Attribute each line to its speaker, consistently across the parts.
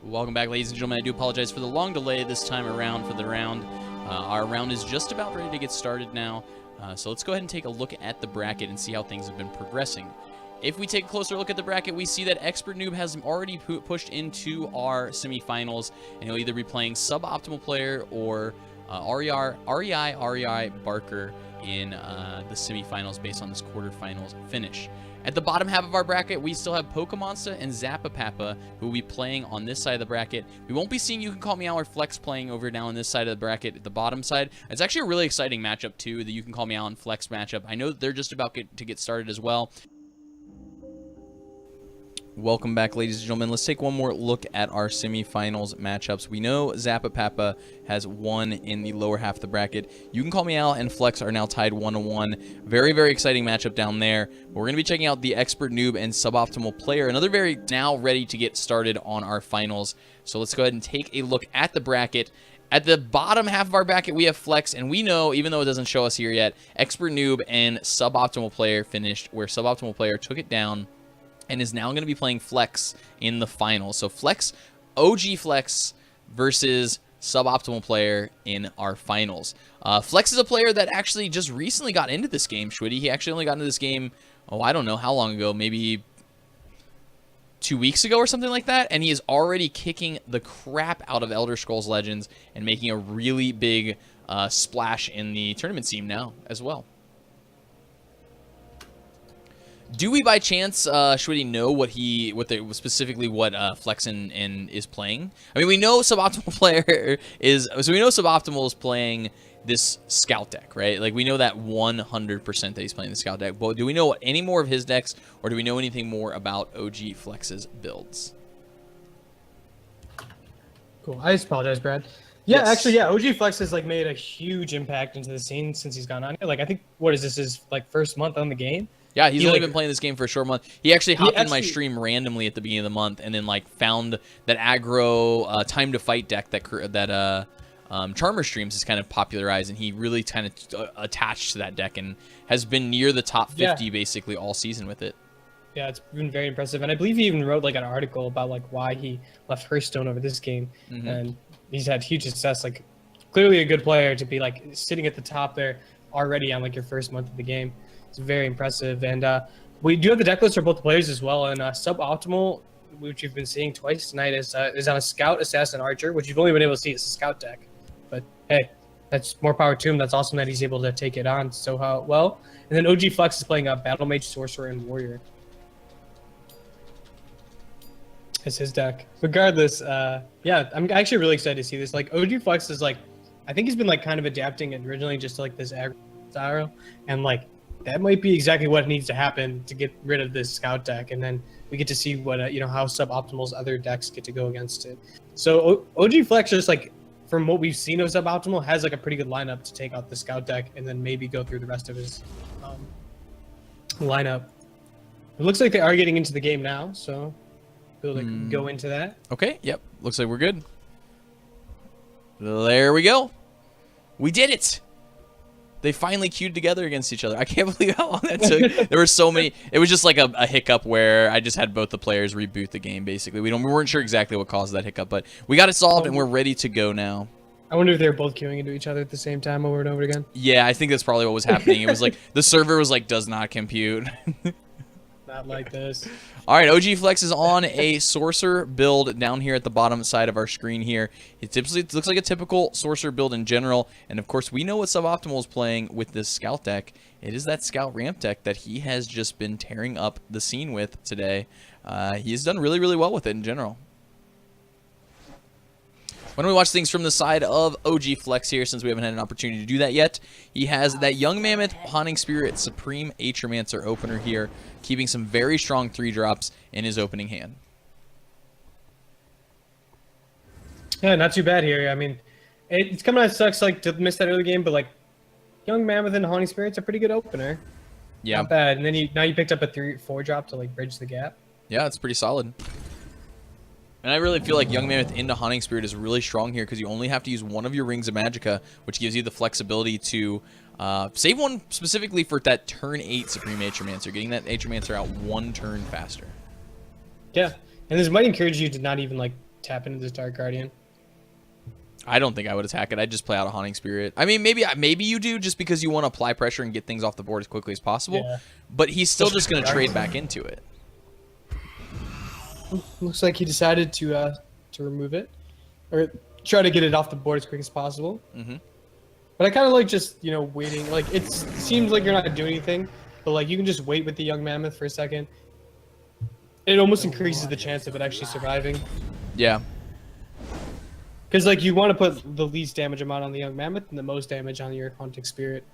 Speaker 1: Welcome back, ladies and gentlemen. I do apologize for the long delay this time around for the round. Our round is just about ready to get started now. So let's go ahead and take a look at the bracket and see how things have been progressing. If we take a closer look at the bracket, we see that Expert Noob has already pushed into our semifinals, and he'll either be playing Suboptimal Player or REI Barker in the semifinals based on this quarterfinals finish. At the bottom half of our bracket, we still have Pokemonsta and Zappapappa, who will be playing on this side of the bracket. We won't be seeing You Can Call Me Out or Flex playing over down on this side of the bracket at the bottom side. It's actually a really exciting matchup, too, the You Can Call Me Out and Flex matchup. I know that they're just about to get started as well. Welcome back, ladies and gentlemen. Let's take one more look at our semifinals matchups. We know Zappapappa has won in the lower half of the bracket. You Can Call Me Out and Flex are now tied 1-1. Very, very exciting matchup down there. We're going to be checking out the Expert Noob and Suboptimal Player. Another very now ready to get started on our finals. So let's go ahead and take a look at the bracket. At the bottom half of our bracket, we have Flex, and we know, even though it doesn't show us here yet, Expert Noob and Suboptimal Player finished, where Suboptimal Player took it down and is now going to be playing Flex in the finals. So Flex, OGFlex versus Suboptimal Player in our finals. Flex is a player that actually just recently got into this game, Schwitty. He actually only got into this game, I don't know how long ago, maybe 2 weeks ago or something like that, and he is already kicking the crap out of Elder Scrolls Legends and making a really big splash in the tournament scene now as well. Do we by chance, Schwitty, know what specifically what Flex is playing? I mean, we know Suboptimal Player is, so we know Suboptimal is playing this Scout deck, right? Like, we know that 100% that he's playing the Scout deck, but do we know any more of his decks, or do we know anything more about OG Flex's builds?
Speaker 2: Cool. I just apologize, Brad. Yeah,
Speaker 1: Yes.
Speaker 2: actually, yeah, OGFlex has like made a huge impact into the scene since he's gone on here. Like, I think, what is this, his like first month on the game?
Speaker 1: Yeah, he's only been playing this game for a short month. He actually hopped in my stream randomly at the beginning of the month, and then like found that aggro time to fight deck that Charmer streams has kind of popularized, and he really kind of attached to that deck and has been near the top 50 basically all season with it.
Speaker 2: Yeah, it's been very impressive, and I believe he even wrote like an article about like why he left Hearthstone over this game, and he's had huge success. Like, clearly a good player to be like sitting at the top there already on like your first month of the game. It's very impressive, and we do have the deck list for both players as well. And Suboptimal, which you've been seeing twice tonight, is on a Scout, Assassin, Archer, which you've only been able to see as a Scout deck. But hey, that's more power to him. That's awesome that he's able to take it on so well. And then OGFlex is playing a Battle Mage, Sorcerer, and Warrior. It's his deck. Regardless, yeah, I'm actually really excited to see this. Like, OGFlex is like, I think he's been like kind of adapting it originally just to like this aggro style, and like that might be exactly what needs to happen to get rid of this Scout deck, and then we get to see what how Suboptimal's other decks get to go against it. So OGFlex, just like from what we've seen of Suboptimal, has like a pretty good lineup to take out the Scout deck and then maybe go through the rest of his lineup. It looks like they are getting into the game now, so we'll like go into that.
Speaker 1: Okay, yep, looks like we're good. There we go. We did it. They finally queued together against each other. I can't believe how long that took. There were so many. It was just like a hiccup where I just had both the players reboot the game, basically. We weren't sure exactly what caused that hiccup, but we got it solved, and we're ready to go now.
Speaker 2: I wonder if they were both queuing into each other at the same time over and over again.
Speaker 1: Yeah, I think that's probably what was happening. It was like the server was like, does not compute.
Speaker 2: Not like this.
Speaker 1: All right, OGFlex is on a Sorcerer build down here at the bottom side of our screen here. It looks like a typical Sorcerer build in general, and of course we know what Suboptimal is playing with this Scout deck. It is that Scout ramp deck that he has just been tearing up the scene with today. He has done really, really well with it in general. Why don't we watch things from the side of OGFlex here, since we haven't had an opportunity to do that yet. He has that Young Mammoth, Haunting Spirit, Supreme Atromancer opener here, keeping some very strong 3-drops in his opening hand.
Speaker 2: Yeah, not too bad here. I mean, it's kind of sucks like to miss that early game, but like Young Mammoth and Haunting Spirit's a pretty good opener.
Speaker 1: Yeah.
Speaker 2: Not bad. And then now you picked up a 3-4 drop to like bridge the gap.
Speaker 1: Yeah, it's pretty solid. And I really feel like Young Mammoth into Haunting Spirit is really strong here because you only have to use one of your Rings of Magicka, which gives you the flexibility to save one specifically for that turn 8 Supreme Atromancer, getting that Atromancer out one turn faster.
Speaker 2: Yeah, and this might encourage you to not even like tap into this Dark Guardian.
Speaker 1: I don't think I would attack it. I'd just play out a Haunting Spirit. I mean, maybe you do just because you want to apply pressure and get things off the board as quickly as possible.
Speaker 2: Yeah.
Speaker 1: But he's still just going to trade back into it.
Speaker 2: Looks like he decided to remove it, or try to get it off the board as quick as possible. But I kind of like just, you know, waiting. Like, it seems like you're not doing anything, but like you can just wait with the Young Mammoth for a second. It almost increases the chance of it actually surviving.
Speaker 1: Yeah.
Speaker 2: Because, like, you want to put the least damage amount on the Young Mammoth and the most damage on your Haunting Spirit.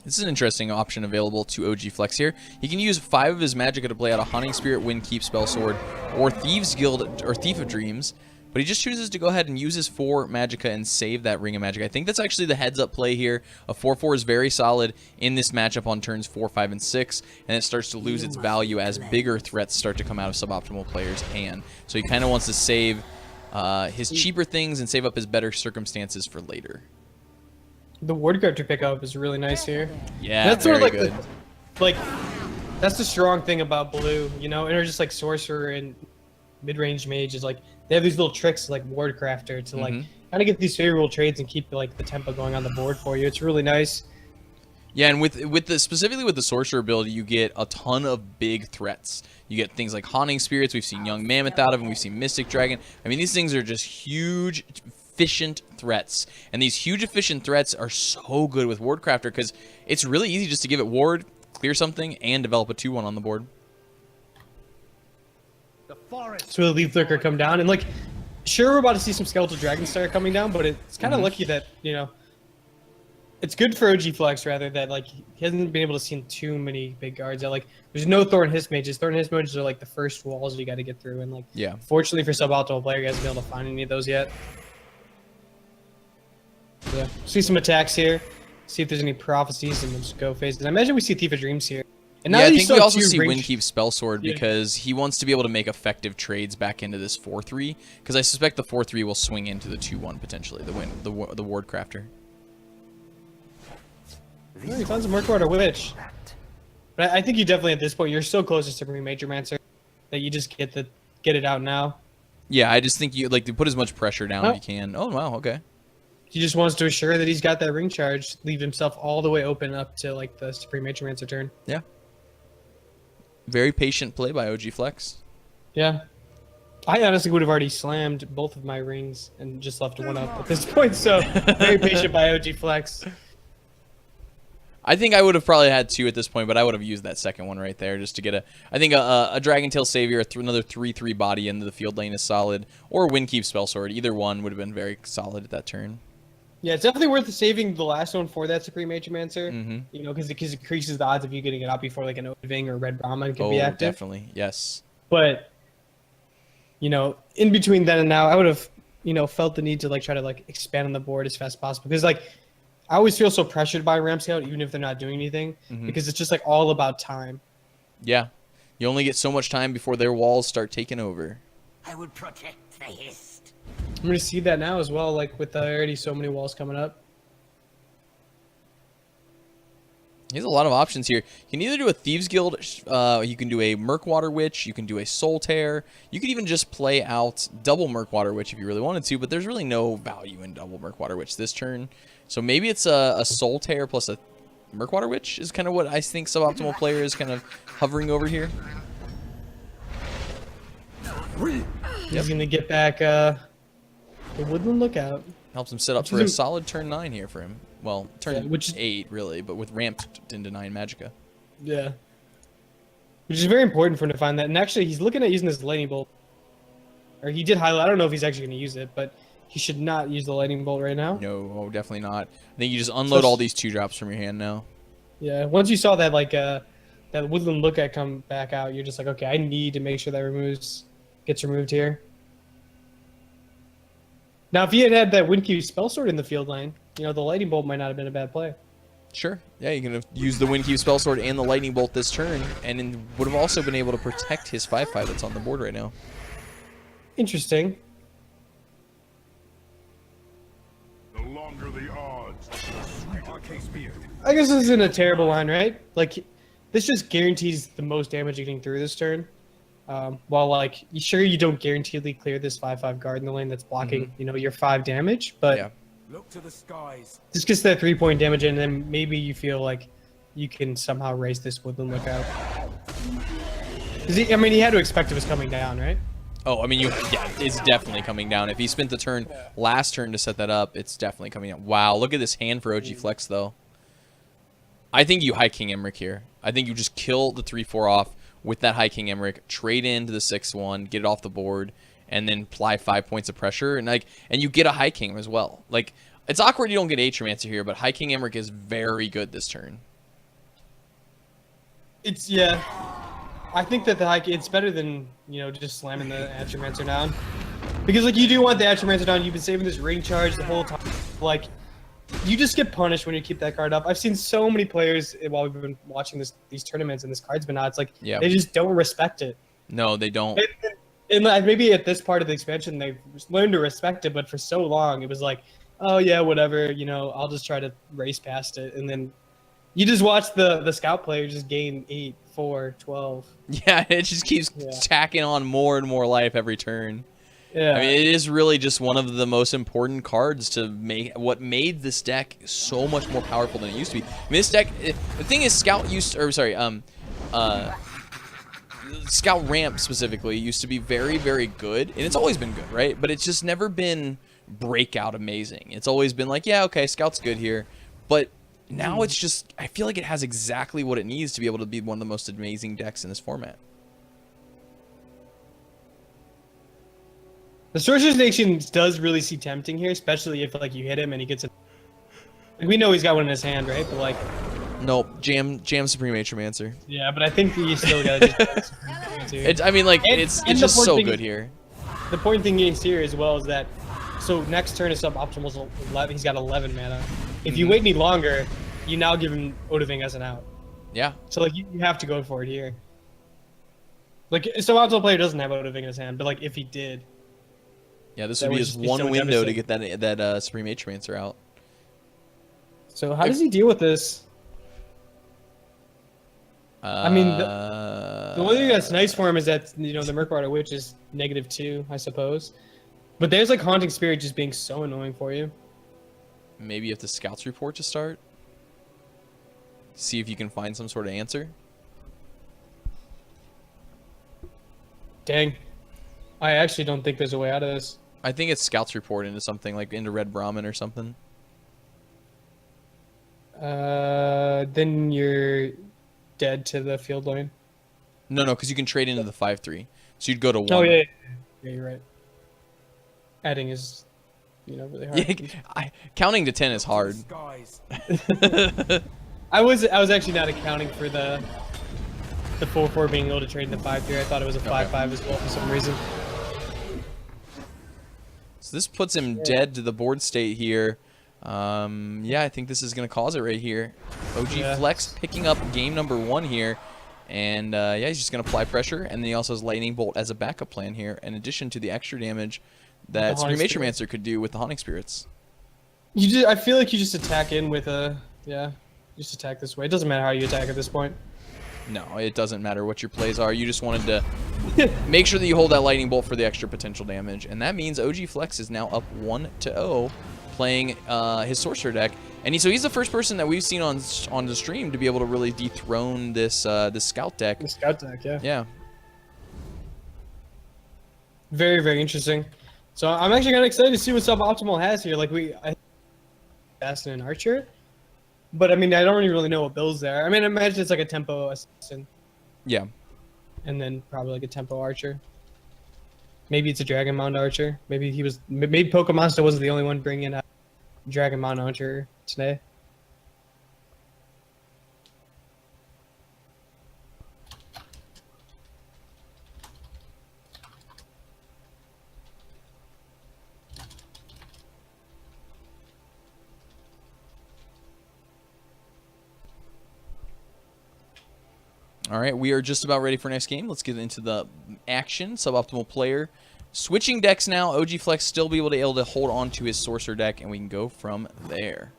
Speaker 1: This is an interesting option available to OGFlex here. He can use 5 of his Magicka to play out a Haunting Spirit, Wind Keep, Spell Sword, or Thieves Guild, or Thief of Dreams. But he just chooses to go ahead and use his 4 Magicka and save that Ring of Magicka. I think that's actually the heads-up play here. A 4/4 is very solid in this matchup on turns 4, 5, and 6, and it starts to lose its value as bigger threats start to come out of suboptimal players' hand. So he kind of wants to save his cheaper things and save up his better circumstances for later.
Speaker 2: The Ward Grafter pickup is really nice here.
Speaker 1: Yeah,
Speaker 2: that's sort of like
Speaker 1: good.
Speaker 2: That's the strong thing about blue, you know, and they're just like Sorcerer and mid-range Mage is like they have these little tricks like Ward Crafter to like kind of get these favorable trades and keep like the tempo going on the board for you. It's really nice.
Speaker 1: Yeah, and specifically with the Sorcerer ability, you get a ton of big threats. You get things like Haunting Spirits. We've seen Young Mammoth out of them. We've seen Mystic Dragon. I mean, these things are just huge, efficient threats. And these huge, efficient threats are so good with Ward Crafter because it's really easy just to give it Ward, clear something, and develop a 2/1 on the board.
Speaker 2: So the Leaf Flicker come down, and like, sure, we're about to see some Skeletal Dragon start coming down, but it's kind of lucky that, you know, it's good for OGFlex rather that like he hasn't been able to see too many big guards. That like there's no Thorn Hiss Mages. Thorn Hiss Mages are like the first walls you got to get through, and like fortunately for suboptimal player, he hasn't been able to find any of those yet. Yeah, see some attacks here. See if there's any prophecies and just go phases. I imagine we see Thief of Dreams here. And now
Speaker 1: I think we also see
Speaker 2: range...
Speaker 1: Wind Keep Spell Sword because he wants to be able to make effective trades back into this 4/3. Because I suspect the 4/3 will swing into the 2/1 potentially. The Ward Crafter.
Speaker 2: Oh, he finds a Murkwater Witch. But I think you definitely, at this point, you're so close to Supreme Mageomancer that you just get it out now.
Speaker 1: Yeah, I just think you like to put as much pressure down as you can. Oh, wow, okay.
Speaker 2: He just wants to assure that he's got that ring charge, leave himself all the way open up to like the Supreme Mageomancer turn.
Speaker 1: Yeah. Very patient play by OGFlex.
Speaker 2: Yeah. I honestly would have already slammed both of my rings and just left one up at this point, so very patient by OGFlex.
Speaker 1: I think I would have probably had 2 at this point, but I would have used that second one right there just to get I think a Dragon Tail Savior, another 3/3 body into the field lane is solid, or Wind Keep Spell Sword. Either one would have been very solid at that turn.
Speaker 2: Yeah, it's definitely worth saving the last one for that Supreme Mageomancer. You know, because it increases the odds of you getting it out before like an Odving or Red Brahmin can be active.
Speaker 1: Definitely, yes.
Speaker 2: But, you know, in between then and now, I would have, you know, felt the need to like try to like expand on the board as fast as possible. Because like, I always feel so pressured by Ram Scout, even if they're not doing anything, because it's just like all about time.
Speaker 1: Yeah, you only get so much time before their walls start taking over.
Speaker 3: I would protect the Hist.
Speaker 2: I'm going to see that now as well, like with already so many walls coming up.
Speaker 1: He has a lot of options here. You can either do a Thieves Guild, you can do a Murkwater Witch, you can do a Soul Tear. You could even just play out double Murkwater Witch if you really wanted to, but there's really no value in double Murkwater Witch this turn. So maybe it's a Soul Tear plus a Murkwater Witch is kind of what I think suboptimal player is kind of hovering over here.
Speaker 2: He's going to get back the Woodland Lookout.
Speaker 1: Helps him set up for a solid turn 9 here for him. Well, turn 8, really, but with ramped into 9 Magicka.
Speaker 2: Yeah. Which is very important for him to find that. And actually, he's looking at using this Lightning Bolt. Or he did highlight. I don't know if he's actually going to use it, but he should not use the Lightning Bolt right now.
Speaker 1: No, definitely not. I think you just unload all these 2-drops from your hand now.
Speaker 2: Yeah, once you saw that, like, that Woodland Lookout come back out, you're just like, okay, I need to make sure that gets removed here. Now, if he had had that Windkeep Spell Sword in the field line, you know, the Lightning Bolt might not have been a bad play.
Speaker 1: Sure. Yeah, you can use the Windkeep Spell Sword and the Lightning Bolt this turn, and would have also been able to protect his 5/5 that's on the board right now.
Speaker 2: Interesting.
Speaker 4: The longer the odds, the sweeter case beard.
Speaker 2: I guess this isn't a terrible line, right? Like, this just guarantees the most damage getting through this turn. While like sure you don't guaranteedly clear this 5/5 guard in the lane that's blocking your 5 damage, but
Speaker 1: Yeah.
Speaker 4: Look to the skies.
Speaker 2: just gets that 3-point damage, and then maybe you feel like you can somehow raise this woodland lookout. I mean, he had to expect it was coming down, right?
Speaker 1: Oh, I mean, yeah, it's definitely coming down. If he spent the turn last turn to set that up, it's definitely coming down. Wow, look at this hand for OGFlex, though. I think you High King Emmerich here. I think you just kill the 3/4 off with that High King Emmerich, trade into the 6/1, get it off the board, and then apply 5 points of pressure, and you get a High King as well. Like, it's awkward you don't get Atromancer here, but High King Emmerich is very good this turn.
Speaker 2: Yeah. I think that it's better than, just slamming the Atromancer down. Because, like, you do want the Atromancer down. You've been saving this ring charge the whole time. Like, you just get punished when you keep that card up. I've seen so many players while we've been watching these tournaments and this card's been out. It's like, they just don't respect it.
Speaker 1: No, they don't.
Speaker 2: And maybe at this part of the expansion, they've learned to respect it, but for so long, it was like, oh, yeah, whatever, I'll just try to race past it. And then you just watch the scout player just gain 8, 4, 12.
Speaker 1: Yeah, it just keeps tacking on more and more life every turn.
Speaker 2: Yeah.
Speaker 1: I mean, it is really just one of the most important cards to make what made this deck so much more powerful than it used to be. I mean, this deck, the thing is, Scout Ramp specifically used to be very, very good, and it's always been good, right? But it's just never been breakout amazing. It's always been like, yeah, okay, Scout's good here, but now it's just, I feel like it has exactly what it needs to be able to be one of the most amazing decks in this format.
Speaker 2: The Sorcerer's Nation does really seem tempting here, especially if like you hit him and he gets it. Like, we know he's got one in his hand, right? But like,
Speaker 1: nope, jam Supreme Atromancer.
Speaker 2: Yeah, but I think you still gotta just Supreme Atromancer.
Speaker 1: I mean, like, it's just so good here.
Speaker 2: The point thing against here as well is that, so next turn is suboptimal's 11. He's got 11 mana. If you wait any longer, you now give him Odahviing as an out.
Speaker 1: Yeah.
Speaker 2: So like you have to go for it here. Like, suboptimal player doesn't have Odahviing in his hand, but like if he did.
Speaker 1: Yeah, this would be his one window to get that Supreme Atromancer out.
Speaker 2: So how does he deal with this? I mean, the only thing that's nice for him is that the Murkwater Witch is -2, I suppose. But there's like Haunting Spirit just being so annoying for you.
Speaker 1: Maybe if the Scouts report to start. See if you can find some sort of answer.
Speaker 2: Dang. I actually don't think there's a way out of this.
Speaker 1: I think it's Scouts report into something like into Red Brahmin or something.
Speaker 2: Then you're dead to the field lane.
Speaker 1: No, because you can trade into the 5/3. So you'd go to 1.
Speaker 2: Oh yeah, you're right. Adding is, really hard.
Speaker 1: Yeah, counting to 10 is hard.
Speaker 2: I was actually not accounting for the 4/4 being able to trade in the 5/3. I thought it was a 5/5 as well for some reason.
Speaker 1: So this puts him dead to the board state here. Yeah, I think this is going to cause it right here. OGFlex picking up game number 1 here. And yeah, he's just going to apply pressure. And then he also has Lightning Bolt as a backup plan here, in addition to the extra damage that Supreme Atromancer could do with the Haunting Spirits.
Speaker 2: I feel like you just attack in with just attack this way. It doesn't matter how you attack at this point.
Speaker 1: No, it doesn't matter what your plays are. You just wanted to make sure that you hold that Lightning Bolt for the extra potential damage. And that means OGFlex is now up 1-0, playing his Sorcerer deck. And so he's the first person that we've seen on the stream to be able to really dethrone this this Scout deck.
Speaker 2: The Scout deck, yeah.
Speaker 1: Yeah.
Speaker 2: Very, very interesting. So I'm actually kind of excited to see what Suboptimal has here. Like I Assassin and Archer. But I mean, I don't really know what builds there. I mean, I imagine it's like a Tempo Assassin.
Speaker 1: Yeah.
Speaker 2: And then probably like a Tempo Archer. Maybe it's a Dragon Mound Archer. Maybe Pokemonster wasn't the only one bringing a Dragon Mound Archer today.
Speaker 1: All right, we are just about ready for next game. Let's get into the action. Suboptimal player switching decks now. OGFlex still be able to hold on to his Sorcerer deck, and we can go from there.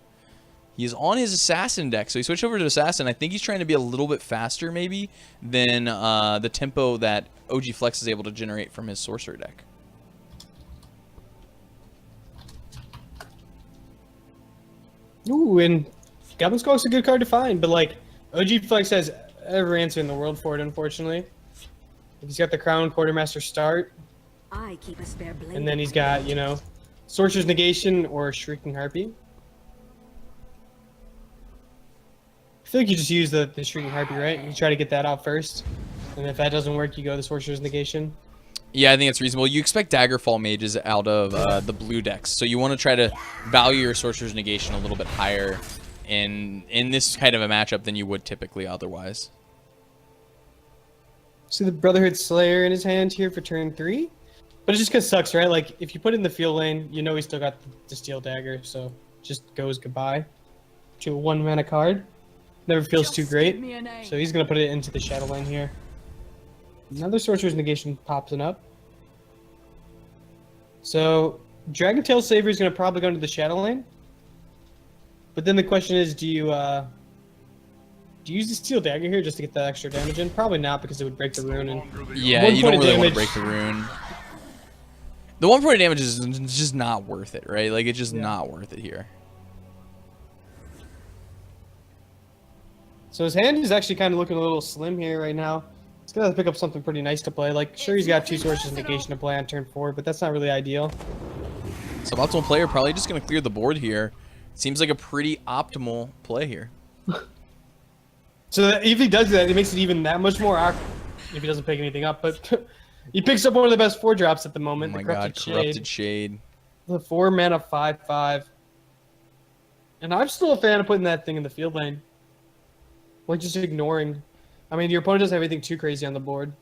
Speaker 1: He's on his Assassin deck, so he switched over to Assassin. I think he's trying to be a little bit faster, maybe, than the tempo that OGFlex is able to generate from his Sorcerer deck.
Speaker 2: Ooh, and Goblin Skulk's a good card to find, but like OGFlex has every answer in the world for it, unfortunately. He's got the Crown Quartermaster start,
Speaker 5: I keep a spare blade.
Speaker 2: and then he's got, you know, Sorcerer's Negation or Shrieking Harpy. I feel like you just use the Shrieking Harpy, right? You try to get that out first, and if that doesn't work, you go the Sorcerer's Negation.
Speaker 1: Yeah, I think it's reasonable. You expect Daggerfall mages out of the blue decks, so you want to try to value your Sorcerer's Negation a little bit higher in this kind of a matchup than you would typically otherwise.
Speaker 2: See the Brotherhood Slayer in his hand here for turn 3, but it just kind of sucks, right? Like if you put it in the field lane, you know he's still got the Steel Dagger, so just goes goodbye to a 1-mana card. Never feels too great, so he's gonna put it into the Shadow Lane here. Another Sorcerer's Negation pops up. So Dragon Tail Saver is gonna probably go into the Shadow Lane, but then the question is, do you use the Steel Dagger here just to get that extra damage in? Probably not, because it would break the rune. And
Speaker 1: Yeah, you don't really want to break the rune. The 1 point of damage is just not worth it, right? Like, it's just not worth it here.
Speaker 2: So his hand is actually kind of looking a little slim here right now. He's gonna have to pick up something pretty nice to play. Like, sure, he's got 2 Sorcerer's Negation to play on turn 4, but that's not really ideal.
Speaker 1: Suboptimal player probably just going to clear the board here. Seems like a pretty optimal play here.
Speaker 2: So that, if he does that, it makes it even that much more awkward if he doesn't pick anything up. But he picks up one of the best 4-drops at the
Speaker 1: Oh
Speaker 2: moment.
Speaker 1: my
Speaker 2: the
Speaker 1: god, Corrupted Shade.
Speaker 2: The 4-mana 5/5. And I'm still a fan of putting that thing in the field lane. Like, just ignoring. I mean, your opponent doesn't have anything too crazy on the board.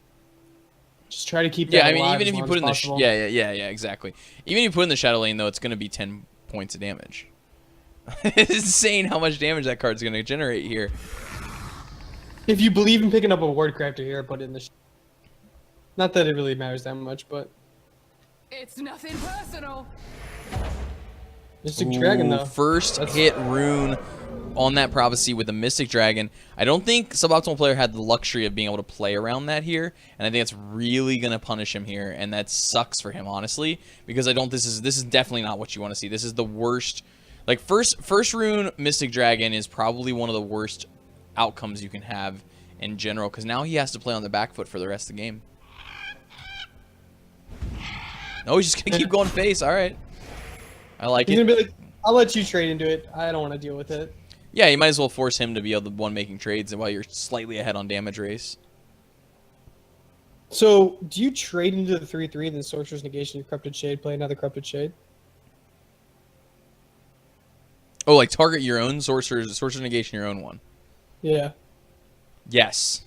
Speaker 2: Just try to keep that
Speaker 1: Yeah, I mean,
Speaker 2: alive
Speaker 1: even if
Speaker 2: as
Speaker 1: you
Speaker 2: long
Speaker 1: put
Speaker 2: as
Speaker 1: in the
Speaker 2: possible.
Speaker 1: yeah, exactly. Even if you put in the Shadow Lane, though, it's going to be 10 points of damage. It's insane how much damage that card's going to generate here.
Speaker 2: If you believe in picking up a Wardcrafter here, put it in the... Not that it really matters that much, but...
Speaker 5: It's nothing personal.
Speaker 2: Mystic Dragon, though.
Speaker 1: First hit rune on that Prophecy with a Mystic Dragon. I don't think Suboptimal player had the luxury of being able to play around that here, and I think it's really going to punish him here, and that sucks for him, honestly, because this is definitely not what you want to see. This is the worst... Like, first rune Mystic Dragon is probably one of the worst outcomes you can have in general, because now he has to play on the back foot for the rest of the game. No, he's just gonna keep going face. All right, I like
Speaker 2: He's
Speaker 1: it.
Speaker 2: gonna be like, I'll let you trade into it. I don't want to deal with it.
Speaker 1: Yeah, you might as well force him to be the one making trades while you're slightly ahead on damage race.
Speaker 2: So, do you trade into the 3/3, then Sorcerer's Negation, Corrupted Shade, play another Corrupted Shade?
Speaker 1: Oh, like target your own Sorcerer's Negation, your own one.
Speaker 2: Yeah.
Speaker 1: Yes.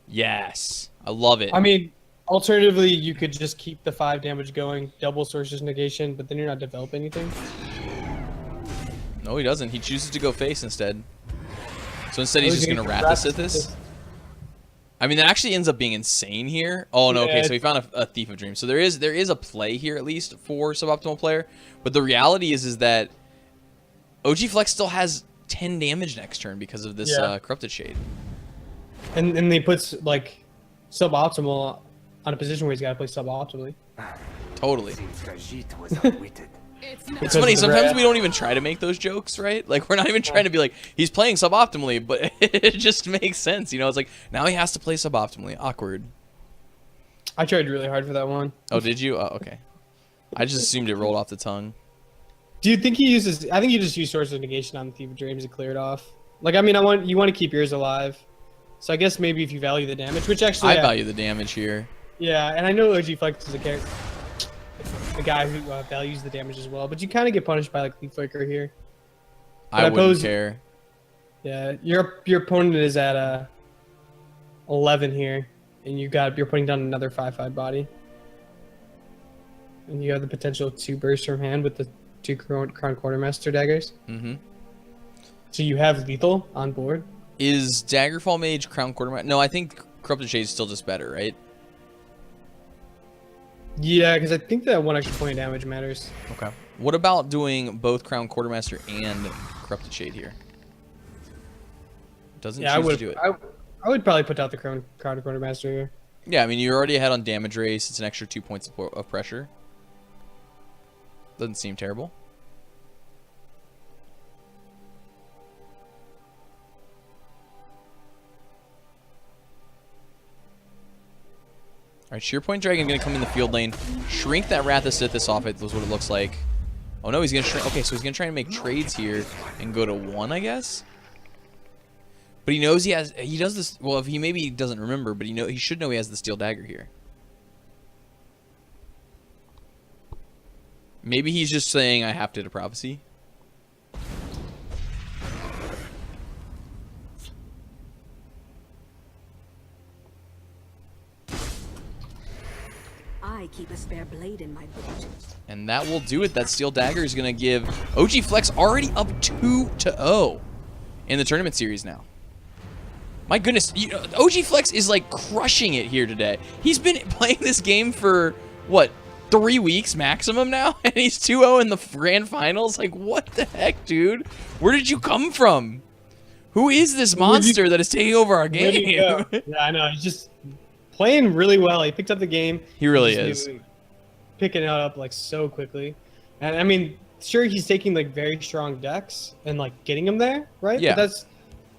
Speaker 1: Yes. I love it.
Speaker 2: I mean, alternatively, you could just keep the 5 damage going, double Sorcerer's Negation, but then you're not developing anything.
Speaker 1: No, he doesn't. He chooses to go face instead. So instead, he's just going to Rathasithis. I mean, that actually ends up being insane here. Oh, no, okay, so he found a Thief of Dreams. So there is a play here, at least, for Suboptimal player. But the reality is that OGFlex still has 10 damage next turn because of this Corrupted Shade.
Speaker 2: And he puts, like, Suboptimal on a position where he's got to play suboptimally.
Speaker 1: Totally.
Speaker 3: Seems Khajiit was outwitted.
Speaker 1: It's funny, sometimes we don't even try to make those jokes, right? Like, we're not even trying to be like, he's playing suboptimally, but it just makes sense, you know? It's like, now he has to play suboptimally. Awkward.
Speaker 2: I tried really hard for that one.
Speaker 1: Oh, did you? Oh, okay. I just assumed it rolled off the tongue.
Speaker 2: Do you think he uses... I think you just use Sorcerer's Negation on the Thief of Dreams to clear it off. Like, I mean, you want to keep yours alive. So I guess maybe if you value the damage, which actually...
Speaker 1: I value the damage here.
Speaker 2: Yeah, and I know OGFlex is a guy who values the damage as well, but you kind of get punished by, like, Leaf Flicker here. But
Speaker 1: I wouldn't care.
Speaker 2: Yeah, your opponent is at 11 here, and you're putting down another 5/5 body. And you have the potential to burst from hand with the 2 Crown Quartermaster daggers.
Speaker 1: Mm-hmm.
Speaker 2: So you have lethal on board.
Speaker 1: Is Daggerfall Mage Crown Quartermaster? No, I think Corrupted Shade is still just better, right?
Speaker 2: Yeah, because I think that 1 extra point of damage matters.
Speaker 1: Okay. What about doing both Crown Quartermaster and Corrupted Shade here? Doesn't
Speaker 2: Yeah,
Speaker 1: choose to do it.
Speaker 2: I would probably put out the Crown Quartermaster here.
Speaker 1: Yeah, I mean, you're already ahead on damage race. It's an extra 2 points of pressure. Doesn't seem terrible. All right, Sheer Point Dragon going to come in the field lane. Shrink that Wrath of Sithis off it was what it looks like. Oh, no, he's going to shrink. Okay, so he's going to try and make trades here and go to 1, I guess. But he knows he does this. Well, if he maybe doesn't remember, but he should know he has the Steel Dagger here. Maybe he's just saying, I have to Prophecy.
Speaker 5: I keep a spare blade in my boot.
Speaker 1: And that will do it. That Steel Dagger is going to give OGFlex already up 2-0 in the tournament series now. My goodness, OGFlex is like crushing it here today. He's been playing this game for, what, 3 weeks maximum now? And he's 2-0 in the grand finals? Like, what the heck, dude? Where did you come from? Who is this monster that is taking over our game?
Speaker 2: Yeah, I know. He's just playing really well. He picked up the game.
Speaker 1: He really is.
Speaker 2: Picking it up like so quickly. And I mean, sure, he's taking like very strong decks and like getting them there, right?
Speaker 1: Yeah.
Speaker 2: But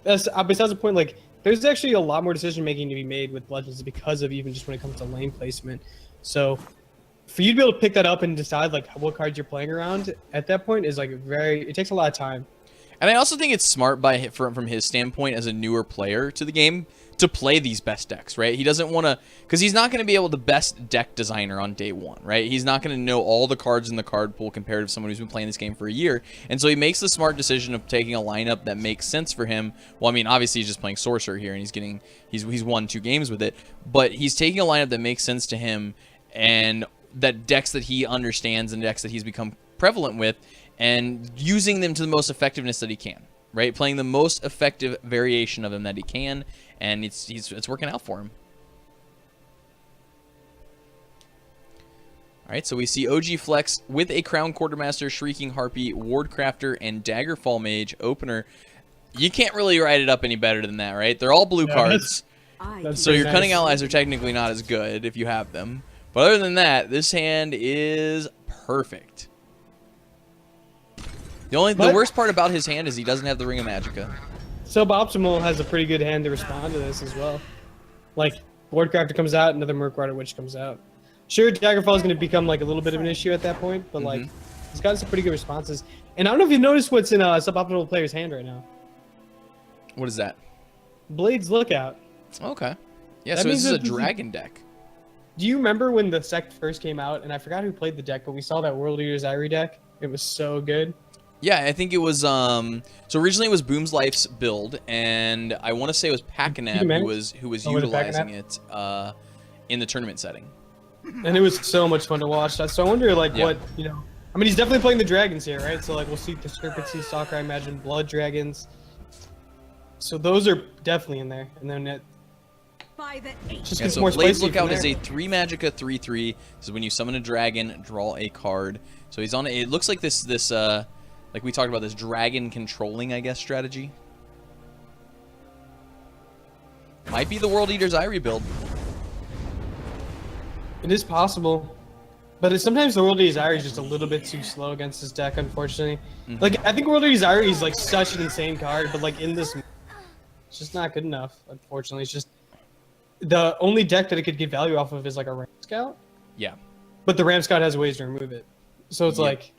Speaker 2: that's besides the point. Like, there's actually a lot more decision making to be made with Legends because of even just when it comes to lane placement. So for you to be able to pick that up and decide like what cards you're playing around at that point is like it takes a lot of time.
Speaker 1: And I also think it's smart from his standpoint as a newer player to the game to play these best decks, right? He doesn't want to, because he's not going to be able to best deck designer on day one, right? He's not going to know all the cards in the card pool compared to someone who's been playing this game for a year. And so he makes the smart decision of taking a lineup that makes sense for him. Well, I mean, obviously he's just playing Sorcerer here and he's won 2 games with it, but he's taking a lineup that makes sense to him and that decks that he understands and decks that he's become prevalent with and using them to the most effectiveness that he can, right? Playing the most effective variation of them that he can, and it's working out for him. All right, so we see OGFlex with a Crown Quartermaster, Shrieking Harpy, Wardcrafter, and Daggerfall Mage opener. You can't really write it up any better than that, right? They're all blue cards, so your Cunning Allies are technically not as good if you have them. But other than that, this hand is perfect. The worst part about his hand is he doesn't have the Ring of Magicka.
Speaker 2: Suboptimal has a pretty good hand to respond to this as well. Like, Wardcrafter comes out, another Murkrider Witch comes out. Sure, Daggerfall is going to become like a little bit of an issue at that point, but like, he's got some pretty good responses. And I don't know if you noticed what's in a suboptimal player's hand right now.
Speaker 1: What is that?
Speaker 2: Blade's Lookout.
Speaker 1: Okay. Yeah,
Speaker 2: That
Speaker 1: so this
Speaker 2: means
Speaker 1: is a
Speaker 2: that
Speaker 1: dragon deck.
Speaker 2: Do you remember when the sect first came out? And I forgot who played the deck, but we saw that World Eater's Irie deck. It was so good.
Speaker 1: Yeah, I think it was, so originally it was Boom's Life's build, and I want to say it was Pakinab who was utilizing it in the tournament setting.
Speaker 2: And it was so much fun to watch. So I wonder, like, what, you know, I mean, he's definitely playing the dragons here, right? So, like, we'll see Discrepancy, Stalker, I imagine, Blood Dragons. So those are definitely in there. And then just gets
Speaker 1: so
Speaker 2: more
Speaker 1: Blade's
Speaker 2: spicy
Speaker 1: Lookout
Speaker 2: from
Speaker 1: is
Speaker 2: there.
Speaker 1: a 3 Magicka 3/3. This is when you summon a dragon, draw a card. So he's on it looks like this like we talked about, this dragon controlling, I guess, strategy. Might be the World Eater's Irie build.
Speaker 2: It is possible. But sometimes the World Eater's Irie is just a little bit too slow against his deck, unfortunately. Like, I think World Eater's Irie is, like, such an insane card, but, like, in this, it's just not good enough, unfortunately. It's just the only deck that it could get value off of is, like, a Ram Scout.
Speaker 1: Yeah.
Speaker 2: But the Ram Scout has ways to remove it. So it's like,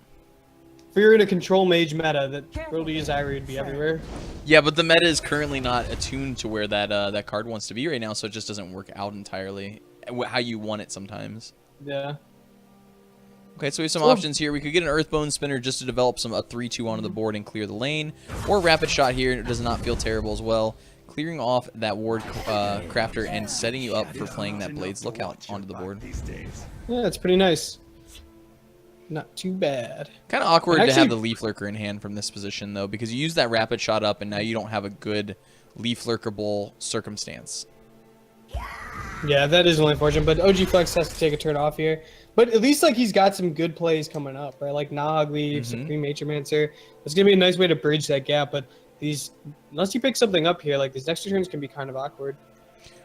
Speaker 2: if you're in a control mage meta, that World Eater's Irie would be everywhere.
Speaker 1: Yeah, but the meta is currently not attuned to where that card wants to be right now, so it just doesn't work out entirely how you want it sometimes.
Speaker 2: Yeah.
Speaker 1: Okay, so we have some options here. We could get an Earthbone Spinner just to develop a 3/2 onto the board and clear the lane. Or Rapid Shot here, and it does not feel terrible as well. Clearing off that Ward Crafter and setting you up for playing that Blade's Lookout onto the board.
Speaker 2: Yeah, it's pretty nice. Not too bad.
Speaker 1: Kind of awkward to have the Leaf Lurker in hand from this position, though, because you use that Rapid Shot up, and now you don't have a good Leaf Lurkerable circumstance.
Speaker 2: Yeah, that is only unfortunate, but OGFlex has to take a turn off here. But at least, like, he's got some good plays coming up, right? Like Nog Leaf, Supreme Naturemancer. It's going to be a nice way to bridge that gap, but unless you pick something up here, like these next 2 turns can be kind of awkward.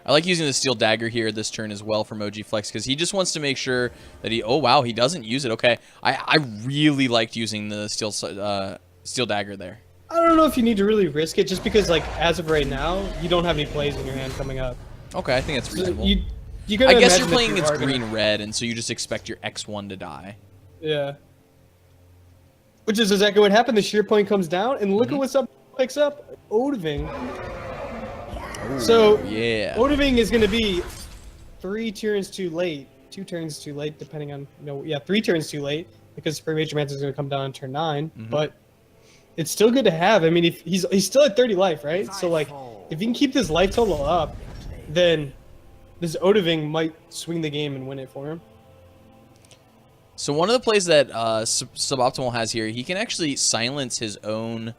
Speaker 1: I like using the Steel Dagger here this turn as well from OGFlex because he just wants to make sure that he... Oh, wow, he doesn't use it. Okay, I really liked using the Steel Dagger there.
Speaker 2: I don't know if you need to really risk it just because, like, as of right now, you don't have any plays in your hand coming up.
Speaker 1: Okay, I think that's reasonable.
Speaker 2: You
Speaker 1: I guess you're playing against green-red, and so you just expect your X1 to die.
Speaker 2: Yeah. Which is exactly what happened. The shear point comes down, and look at what's up. Picks up Odiving.
Speaker 1: Ooh,
Speaker 2: So
Speaker 1: yeah,
Speaker 2: Odiving is going to be 3 turns too late, 2 turns too late, depending on 3 turns too late because Supreme Mancer is going to come down on turn 9. But it's still good to have. I mean, if he's still at 30 life, right? So like, if you can keep this life total up, then this Odiving might swing the game and win it for him.
Speaker 1: So one of the plays that Suboptimal has here, he can actually silence his own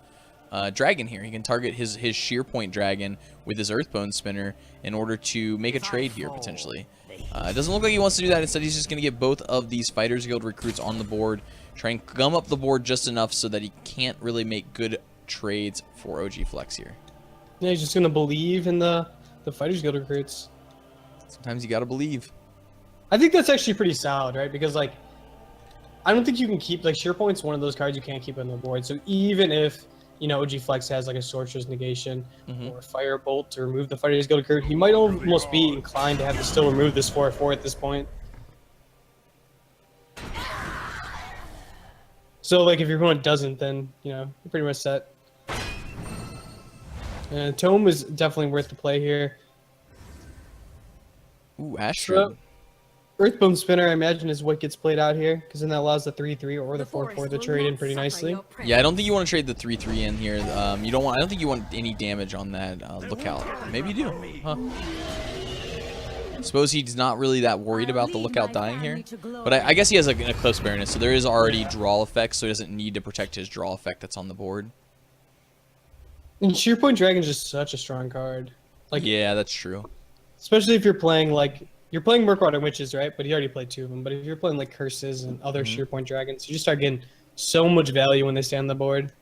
Speaker 1: dragon here. He can target his shear point dragon with his Earthbone Spinner in order to make a trade here, potentially. It doesn't look like he wants to do that. Instead, he's just going to get both of these Fighters Guild recruits on the board, try and gum up the board just enough so that he can't really make good trades for OGFlex here.
Speaker 2: Yeah, he's just going to believe in the Fighters Guild recruits.
Speaker 1: Sometimes you got to believe.
Speaker 2: I think that's actually pretty solid, right? Because, like, I don't think you can keep, like, Shear Point's one of those cards you can't keep on the board. So even if, OGFlex has, like, a Sorcerer's Negation or a Firebolt to remove the Fighters Guild recruit, he might almost be inclined to have to still remove this 4/4 at this point. So, like, if your opponent doesn't, then, you're pretty much set. And Tome is definitely worth the play here.
Speaker 1: Ooh, Astrid.
Speaker 2: Earthbone Spinner, I imagine, is what gets played out here, because then that allows the 3/3 or the 4/4 to trade in pretty nicely.
Speaker 1: Yeah, I don't think you want to trade the 3/3 in here. I don't think you want any damage on that lookout. Maybe you do. Huh. I suppose he's not really that worried about the lookout dying here. But I guess he has an Eclipse Baroness, so there is already draw effects, so he doesn't need to protect his draw effect that's on the board.
Speaker 2: And Shear Point Dragon is just such a strong card. Like,
Speaker 1: yeah, that's true.
Speaker 2: Especially if you're playing, like, you're playing Murkwater Witches, right? But he already played 2 of them. But if you're playing, like, Curses and other Shear Point Dragons, you just start getting so much value when they stay on the board.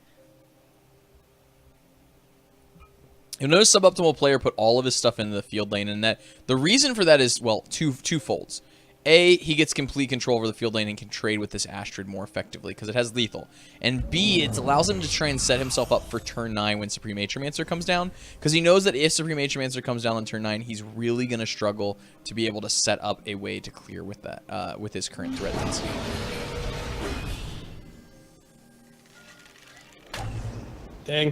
Speaker 1: You'll notice Suboptimal Player put all of his stuff into the field lane, and that the reason for that is, well, twofolds. A, he gets complete control over the field lane and can trade with this Astrid more effectively because it has lethal. And B, it allows him to try and set himself up for turn 9 when Supreme Atromancer comes down, because he knows that if Supreme Atromancer comes down on turn 9, he's really going to struggle to be able to set up a way to clear with that, with his current threat density.
Speaker 2: Dang.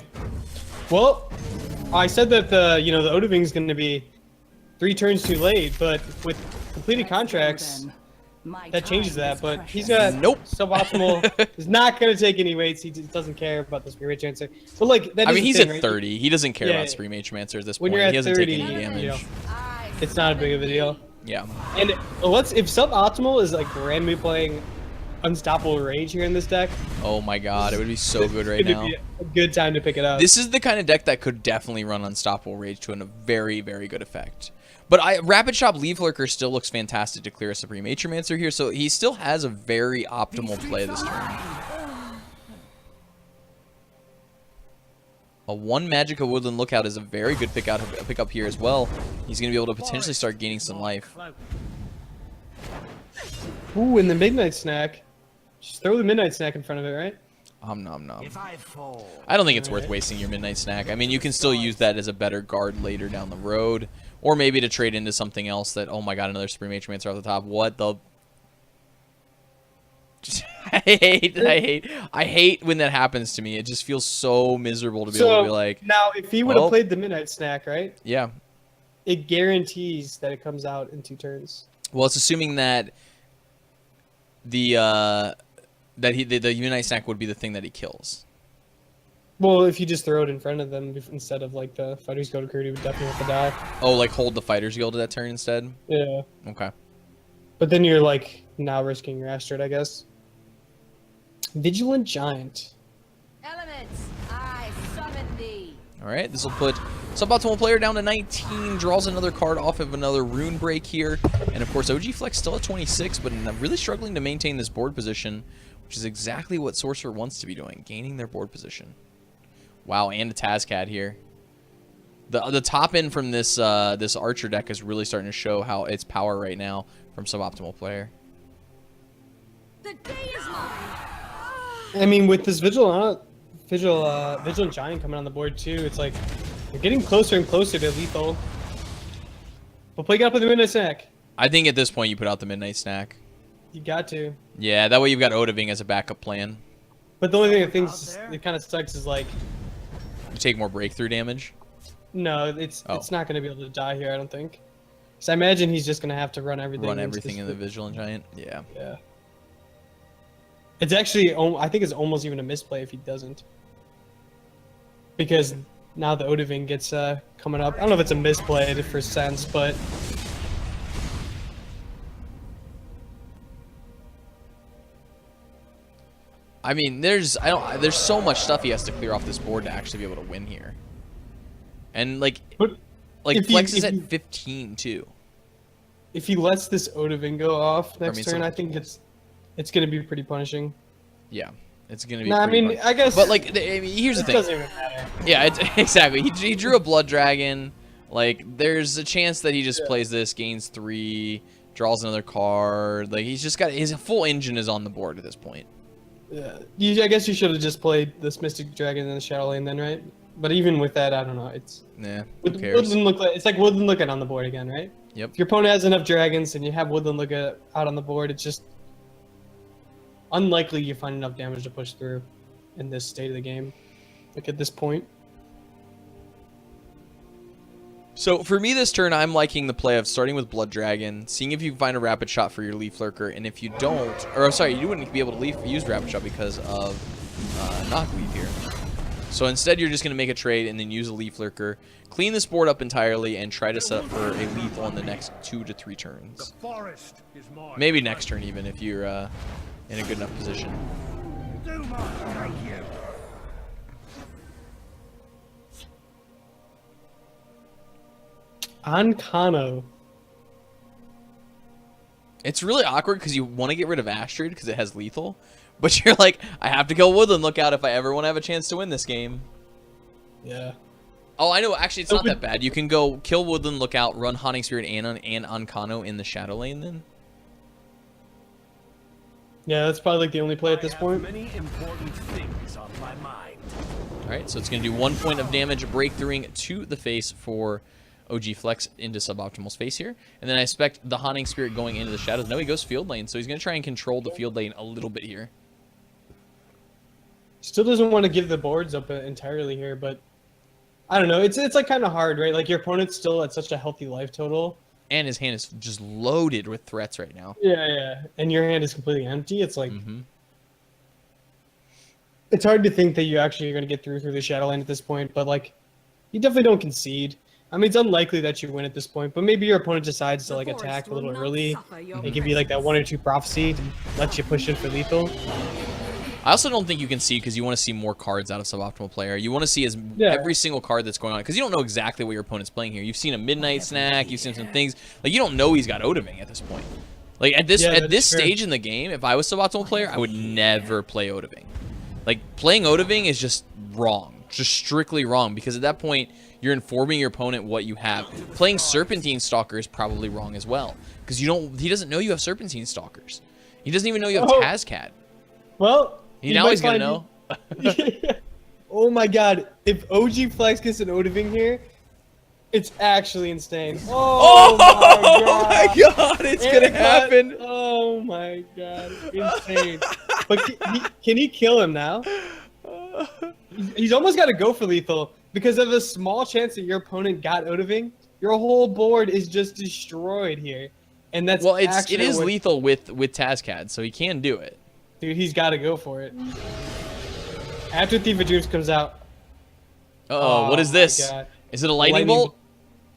Speaker 2: Well, I said that the Odiving is going to be 3 turns too late, but with completed contracts, that changes that. But he's got Suboptimal is not going to take any weights. He just doesn't care about the Supreme Atromancer. But like, that
Speaker 1: he's
Speaker 2: thing,
Speaker 1: at
Speaker 2: right?
Speaker 1: 30. He doesn't care about Supreme Atromancer at this point.
Speaker 2: When you're at
Speaker 1: he hasn't
Speaker 2: 30,
Speaker 1: taken any damage.
Speaker 2: It's not a big of a deal.
Speaker 1: Yeah.
Speaker 2: And if Suboptimal is like randomly playing Unstoppable Rage here in this deck,
Speaker 1: oh my god, it would be so good right now.
Speaker 2: Be a good time to pick it up.
Speaker 1: This is the kind of deck that could definitely run Unstoppable Rage to a very, very good effect. But Rapid Shot Leaf Lurker still looks fantastic to clear a Supreme Atromancer here, so he still has a very optimal play this turn. A 1 Magica Woodland Lookout is a very good pickup here as well. He's going to be able to potentially start gaining some life.
Speaker 2: Ooh, and the Midnight Snack. Just throw the Midnight Snack in front of it, right?
Speaker 1: Nom. I don't think it's worth wasting your Midnight Snack. I mean, you can still use that as a better guard later down the road. Or maybe to trade into something else that, oh my god, another Supreme Atromancer off the top. What the... I hate when that happens to me. It just feels so miserable to be able to be like...
Speaker 2: Now, if he would have played the Midnight Snack, right?
Speaker 1: Yeah.
Speaker 2: It guarantees that it comes out in 2 turns.
Speaker 1: Well, it's assuming that the Midnight Snack would be the thing that he kills.
Speaker 2: Well, if you just throw it in front of them instead of like the Fighters Guild recruit, he would definitely have to die.
Speaker 1: Oh, like hold the Fighters Guild to that turn instead?
Speaker 2: Yeah.
Speaker 1: Okay.
Speaker 2: But then you're like now risking your Astrid, I guess. Vigilant Giant.
Speaker 5: Elements, I summon thee.
Speaker 1: Alright, this will put Suboptimal Player down to 19, draws another card off of another Rune Break here. And of course, OGFlex still at 26, but really struggling to maintain this board position, which is exactly what Sorcerer wants to be doing, gaining their board position. Wow, and a Tazcat here. The top end from this this Archer deck is really starting to show how its power right now from suboptimal player.
Speaker 5: The day is mine.
Speaker 2: I mean, with this Vigilant Giant coming on the board too, it's like you're getting closer and closer to lethal. But play up with the Midnight Snack.
Speaker 1: I think at this point you put out the Midnight Snack.
Speaker 2: You got to.
Speaker 1: Yeah, that way you've got Odaving as a backup plan.
Speaker 2: But the only thing that thinks it kind of sucks is like,
Speaker 1: You take more breakthrough damage.
Speaker 2: no, it's not going to be able to die here. I don't think. So I imagine he's just going to have to run everything.
Speaker 1: Run
Speaker 2: into
Speaker 1: everything
Speaker 2: this
Speaker 1: in the Vigilant Giant. Yeah.
Speaker 2: Yeah. It's actually, I think it's almost even a misplay if he doesn't. Because now the Odaving gets coming up. I don't know if it's a misplay for sense, but
Speaker 1: I mean, there's so much stuff he has to clear off this board to actually be able to win here. And like Flex is at 15 too.
Speaker 2: if he lets this Odaving go off next
Speaker 1: mean,
Speaker 2: turn, I think it's going to be pretty punishing.
Speaker 1: Yeah, it's gonna be.
Speaker 2: Nah, I
Speaker 1: pretty
Speaker 2: mean,
Speaker 1: much.
Speaker 2: I guess.
Speaker 1: But like, I mean, here's the
Speaker 2: It
Speaker 1: thing.
Speaker 2: doesn't even matter.
Speaker 1: Yeah, exactly. He drew a Blood Dragon. Like, there's a chance that he just plays this, gains 3, draws another card. Like, he's just got his full engine is on the board at this point.
Speaker 2: Yeah, I guess you should have just played this Mystic Dragon and the Shadow Lane then, right? But even with that, I don't know. It's
Speaker 1: who cares?
Speaker 2: Woodland look like, it's like Woodland Lookout on the board again, right?
Speaker 1: Yep.
Speaker 2: If your opponent has enough dragons and you have Woodland Lookout out on the board, it's just unlikely you find enough damage to push through in this state of the game. Like at this point.
Speaker 1: So for me this turn, I'm liking the play of starting with Blood Dragon, seeing if you can find a Rapid Shot for your Leaf Lurker, and if you don't, or sorry, you wouldn't be able to use Rapid Shot because of Knockweave here. So instead, you're just going to make a trade and then use a Leaf Lurker, clean this board up entirely, and try to set up for a lethal in the next 2 to 3 turns.
Speaker 4: The forest is mine.
Speaker 1: Maybe next turn even, if you're in a good enough position.
Speaker 4: Do mine, thank you.
Speaker 2: Ankano.
Speaker 1: It's really awkward because you want to get rid of Astrid because it has lethal, but you're like, I have to kill Woodland Lookout if I ever want to have a chance to win this game.
Speaker 2: Yeah.
Speaker 1: Oh, I know. Actually, it's not that bad. You can go kill Woodland Lookout, run Haunting Spirit and Ankano in the Shadow Lane then.
Speaker 2: Yeah, that's probably like the only play at this point.
Speaker 3: Many important things on my mind.
Speaker 1: All right, so it's going to do 1 point of damage, breakthroughing to the face for OGFlex into Suboptimal's face here. And then I expect the Haunting Spirit going into the Shadows. No, he goes Field Lane, so he's going to try and control the Field Lane a little bit here.
Speaker 2: Still doesn't want to give the boards up entirely here, but I don't know. It's like kind of hard, right? Like your opponent's still at such a healthy life total.
Speaker 1: And his hand is just loaded with threats right now.
Speaker 2: Yeah. And your hand is completely empty. It's like it's hard to think that you actually are going to get through the Shadow Lane at this point, but like you definitely don't concede. I mean, it's unlikely that you win at this point, but maybe your opponent decides to like attack a little early. They give you like that 1 or 2 prophecy to let you push in for lethal.
Speaker 1: I also don't think you can see because you want to see more cards out of Suboptimal player. You want to see every single card that's going on because you don't know exactly what your opponent's playing here. You've seen a Midnight Snack, you've seen some things like you don't know he's got Odaving at this point. Like at this stage in the game, if I was Suboptimal player, I would never play Odaving. Like playing Odaving is just wrong, just strictly wrong because at that point you're informing your opponent what you have. Playing Serpentine Stalker is probably wrong as well because he doesn't know you have Serpentine Stalkers. He doesn't even know you have Tazcat.
Speaker 2: Well.
Speaker 1: Now he's gonna know.
Speaker 2: Oh my god, if OGFlex gets an Odaving here, it's actually insane. Oh, my god,
Speaker 1: it's gonna happen.
Speaker 2: Oh my god, insane. But can he kill him now? He's almost got to go for lethal because of a small chance that your opponent got Odaving. Your whole board is just destroyed here, and that's
Speaker 1: it is lethal with Tazcat, so he can do it.
Speaker 2: Dude, he's got to go for it. After Thief of Dreams comes out.
Speaker 1: Uh-oh, what is this?
Speaker 2: God.
Speaker 1: Is it a lightning bolt?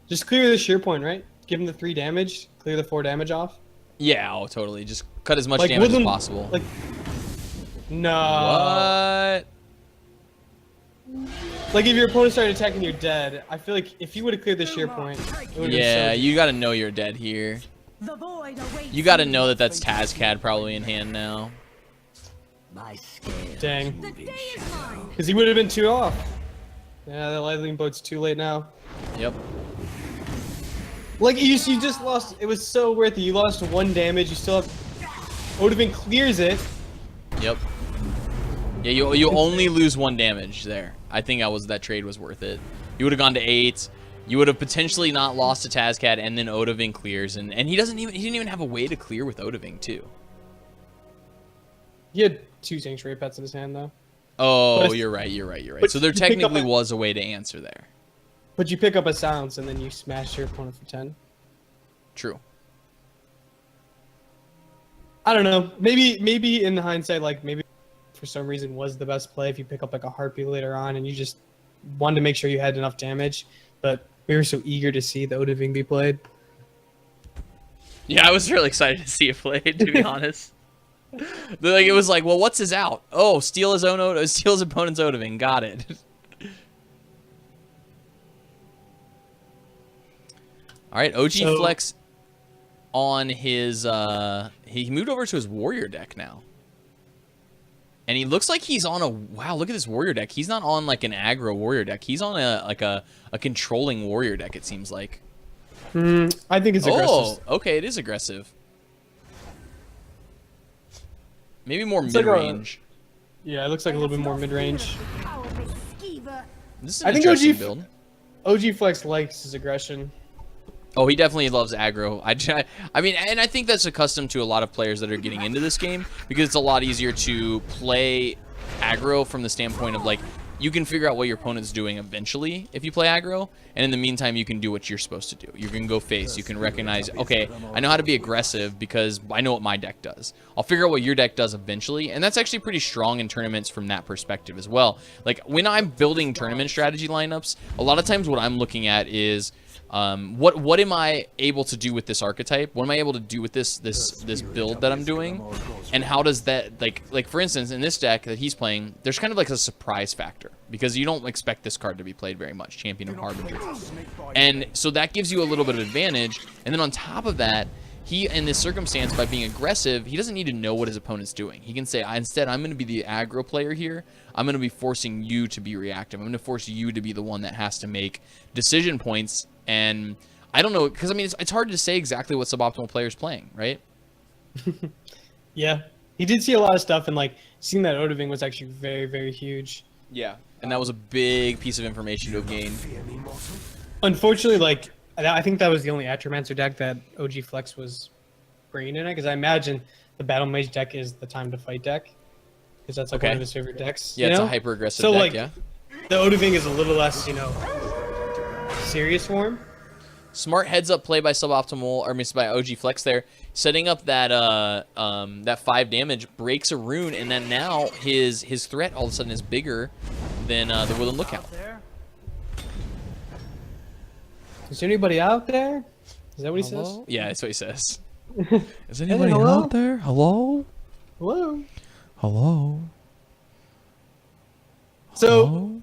Speaker 2: Just clear the shear point, right? Give him the 3 damage. Clear the 4 damage off.
Speaker 1: Yeah, totally. Just cut as much damage as possible.
Speaker 2: Like, no.
Speaker 1: What?
Speaker 2: Like, if your opponent started attacking, you're dead. I feel like if you would have cleared the shear point, it would have
Speaker 1: Yeah,
Speaker 2: been so
Speaker 1: you gotta know you're dead here. You gotta know that that's Tazcat probably in hand now.
Speaker 3: My scale.
Speaker 2: Dang.
Speaker 5: The day is mine.
Speaker 2: Because he would have been 2 off. Yeah, the lightning boat's too late now.
Speaker 1: Yep.
Speaker 2: Like you just lost. It was so worth it. You lost 1 damage. You still have. Odovin clears it.
Speaker 1: Yep. Yeah, you only lose 1 damage there. I think that trade was worth it. You would have gone to 8. You would have potentially not lost to Tazcat, and then Odovin clears, and he didn't even have a way to clear with Odovin too.
Speaker 2: He had 2 sanctuary pets in his hand though.
Speaker 1: Oh, you're right. So there technically was a way to answer there.
Speaker 2: But you pick up a silence and then you smash your opponent for 10.
Speaker 1: True.
Speaker 2: I don't know. Maybe in hindsight, like maybe for some reason was the best play if you pick up like a Harpy later on and you just wanted to make sure you had enough damage. But we were so eager to see the Odovin be played.
Speaker 1: Yeah, I was really excited to see it played, to be honest. It was like, well, what's his out? Oh, steal his opponent's Odovin. Got it. All right, OGFlex on his he moved over to his warrior deck now. And he looks like he's on a wow, look at this warrior deck. He's not on like an aggro warrior deck. He's on a controlling warrior deck, it seems like.
Speaker 2: I think it's aggressive.
Speaker 1: Oh, okay, it is aggressive. Maybe more mid-range.
Speaker 2: Yeah, it looks like a little bit more mid-range.
Speaker 1: This is an interesting build.
Speaker 2: OGFlex likes his aggression.
Speaker 1: Oh, he definitely loves aggro. I mean, and I think that's accustomed to a lot of players that are getting into this game because it's a lot easier to play aggro from the standpoint of like you can figure out what your opponent's doing eventually if you play aggro, and in the meantime you can do what you're supposed to do. You can go face, you can recognize, okay, I know how to be aggressive because I know what my deck does. I'll figure out what your deck does eventually, and that's actually pretty strong in tournaments from that perspective as well. Like when I'm building tournament strategy lineups, a lot of times what I'm looking at is what am I able to do with this archetype? What am I able to do with this build that I'm doing? And how does that like for instance in this deck that he's playing, there's kind of like a surprise factor because you don't expect this card to be played very much, Champion of Harbinger. And so that gives you a little bit of advantage. And then on top of that, he, in this circumstance, by being aggressive, he doesn't need to know what his opponent's doing. He can say, instead, I'm going to be the aggro player here. I'm going to be forcing you to be reactive. I'm going to force you to be the one that has to make decision points. And I don't know, because, I mean, it's hard to say exactly what suboptimal player is playing, right?
Speaker 2: Yeah. He did see a lot of stuff, and, like, seeing that Odovin was actually very, very huge.
Speaker 1: Yeah. And that was a big piece of information to have gained.
Speaker 2: Unfortunately, like, I think that was the only Atromancer deck that OGFlex was bringing in it, because I imagine the Battle Mage deck is the Time to Fight deck, because that's like one of his favorite decks.
Speaker 1: Yeah, it's a hyper aggressive deck.
Speaker 2: Like,
Speaker 1: yeah.
Speaker 2: The Odovin is a little less, you know, serious for him.
Speaker 1: Smart heads up play by suboptimal, or by OGFlex there, setting up that that 5 damage, breaks a rune, and then now his threat all of a sudden is bigger than the Woodland Lookout.
Speaker 2: Is there anybody out there? Is that what he says?
Speaker 1: Yeah, that's what he says. Is anybody out there? Hello?
Speaker 2: Hello?
Speaker 1: Hello?
Speaker 2: So,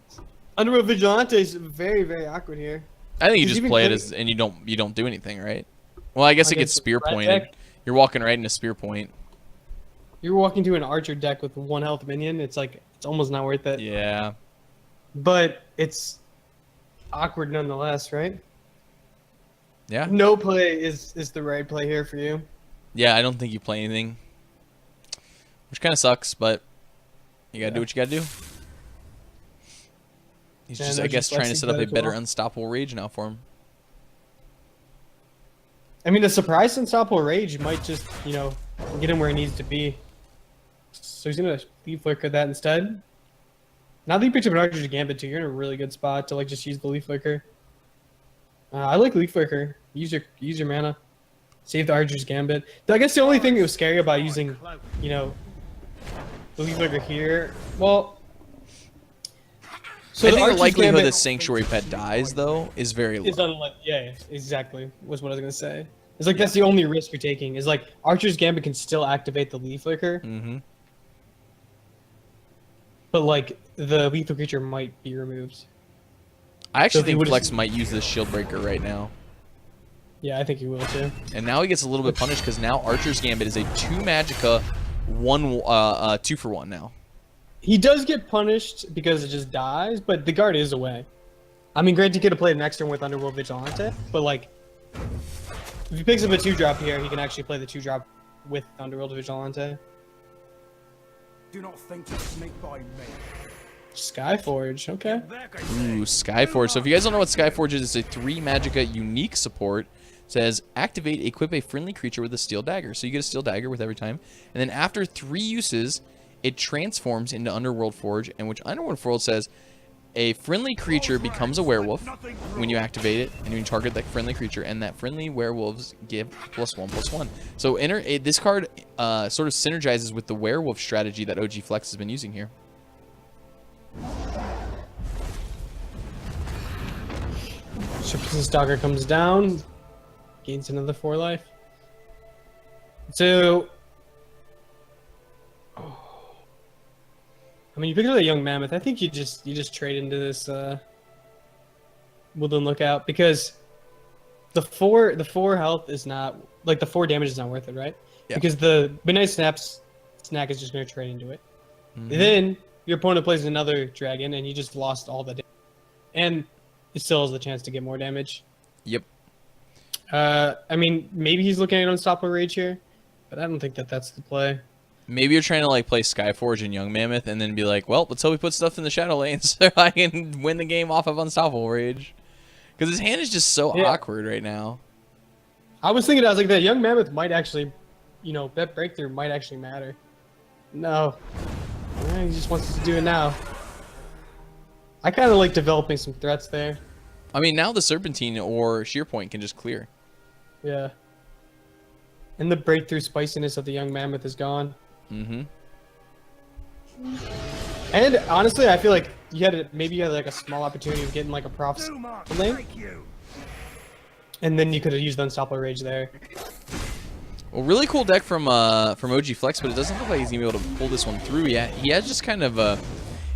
Speaker 2: Underworld Vigilante is very, very awkward here.
Speaker 1: I think you just play it as, and you don't do anything, right? Well, I guess it gets spear pointed. You're walking right into spear point.
Speaker 2: You're walking to an archer deck with 1 health minion. It's like it's almost not worth it.
Speaker 1: Yeah.
Speaker 2: But it's awkward nonetheless, right?
Speaker 1: Yeah.
Speaker 2: No play is the right play here for you.
Speaker 1: Yeah, I don't think you play anything, which kind of sucks, but you gotta do what you gotta do. He's just, I guess, trying to set up a better unstoppable rage now for him.
Speaker 2: I mean, the surprise unstoppable rage might just, you know, get him where he needs to be. So he's gonna leaf flicker that instead. Now that you picked up an Archer's Gambit too, you're in a really good spot to like just use the leaf flicker. I like leaf flicker. Use your mana. Save the Archer's Gambit. I guess the only thing that was scary about using, you know, the leaf flicker here, well.
Speaker 1: So I think the likelihood that Sanctuary Pet dies, though, is very low.
Speaker 2: Yeah, exactly. Was what I was gonna say. It's like that's the only risk you're taking. Is like Archer's Gambit can still activate the leaf flicker.
Speaker 1: Mm-hmm.
Speaker 2: But like the lethal creature might be removed.
Speaker 1: I actually think Flex might use this shield breaker right now.
Speaker 2: Yeah, I think he will too.
Speaker 1: And now he gets a little bit punished because now Archer's Gambit is a 2 magicka, 2 for 1 now.
Speaker 2: He does get punished because it just dies, but the guard is away. I mean, granted, he could have played next turn with Underworld Vigilante, but like, if he picks up a 2-drop here, he can actually play the 2-drop with Underworld Vigilante.
Speaker 3: Do not think to sneak by me.
Speaker 2: Skyforge, okay.
Speaker 1: Ooh, Skyforge. So if you guys don't know what Skyforge is, it's a 3 Magicka unique support. It says, activate, equip a friendly creature with a steel dagger. So you get a steel dagger with every time. And then after 3 uses, it transforms into Underworld Forge, and which Underworld Forge says, a friendly creature becomes a werewolf when you activate it, and you target that friendly creature, and that friendly werewolves give +1/+1. So this card sort of synergizes with the werewolf strategy that OGFlex has been using here.
Speaker 2: Ship's Stalker comes down, gains another 4 life. So, I mean, you picked up a young mammoth. I think you just trade into this Woodland Lookout, because the 4 health is not, like, the 4 damage is not worth it, right?
Speaker 1: Yeah.
Speaker 2: Because the Midnight Snack is just going to trade into it. Then your opponent plays another dragon, and you just lost all the damage. And it still has the chance to get more damage.
Speaker 1: Yep.
Speaker 2: I mean, maybe he's looking at Unstoppable Rage here, but I don't think that that's the play.
Speaker 1: Maybe you're trying to like play Skyforge and Young Mammoth and then be like, well, let's hope we put stuff in the Shadow Lane so I can win the game off of Unstoppable Rage. Because his hand is just so awkward right now.
Speaker 2: I was thinking, I was like, that Young Mammoth might actually, you know, that breakthrough might actually matter. No. He just wants to do it now. I kind of like developing some threats there.
Speaker 1: I mean, now the Serpentine or Sheer Point can just clear.
Speaker 2: Yeah. And the breakthrough spiciness of the Young Mammoth is gone.
Speaker 1: Mm-hmm.
Speaker 2: And honestly, I feel like maybe you had like a small opportunity of getting like a Prop's lane. And then you could have used the Unstoppable Rage there.
Speaker 1: Well, really cool deck from OGFlex, but it doesn't look like he's gonna be able to pull this one through yet. He has just kind of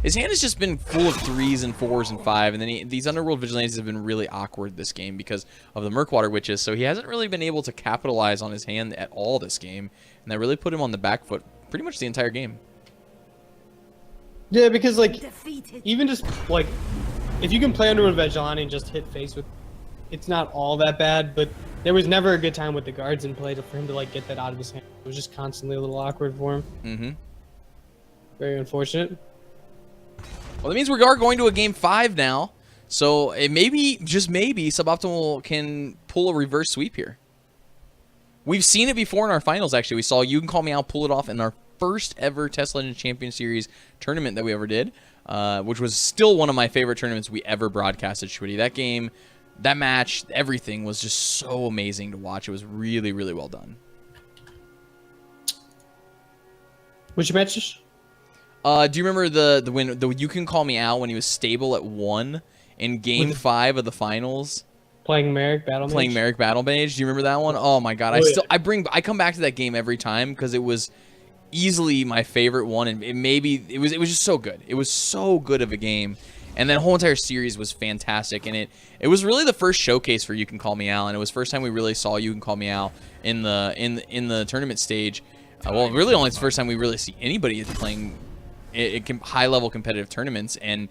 Speaker 1: his hand has just been full of 3s and 4s and 5, and then these Underworld Vigilantes have been really awkward this game because of the Murkwater Witches, so he hasn't really been able to capitalize on his hand at all this game, and that really put him on the back foot pretty much the entire game.
Speaker 2: Yeah, because like,
Speaker 5: Defeated.
Speaker 2: even just like, if you can play Underworld Vigilante and just hit face with, it's not all that bad, but there was never a good time with the guards in play for him to like get that out of his hand. It was just constantly a little awkward for him.
Speaker 1: Mm-hmm.
Speaker 2: Very unfortunate.
Speaker 1: Well, that means we are going to a game 5 now. So it maybe, just maybe, Suboptimal can pull a reverse sweep here. We've seen it before in our finals, actually. We saw You Can Call Me Out pull it off in our first ever TESL Legends Champion Series tournament that we ever did, which was still one of my favorite tournaments we ever broadcasted, Schwitty. That game, that match, everything was just so amazing to watch. It was really, really well done.
Speaker 2: Which matches?
Speaker 1: Do you remember the You Can Call Me Out when he was stable at 1 in Game 5 of the finals?
Speaker 2: Playing Merrick Battle Mage?
Speaker 1: Playing Merrick Battle Mage. Do you remember that one? Oh my god. I come back to that game every time because it was easily my favorite one, and it was just so good. It was so good of a game. And that whole entire series was fantastic, and it was really the first showcase for You Can Call Me Out, and it was the first time we really saw You Can Call Me Out in the tournament stage. Well, really only it's the first time we really see anybody playing high-level competitive tournaments, and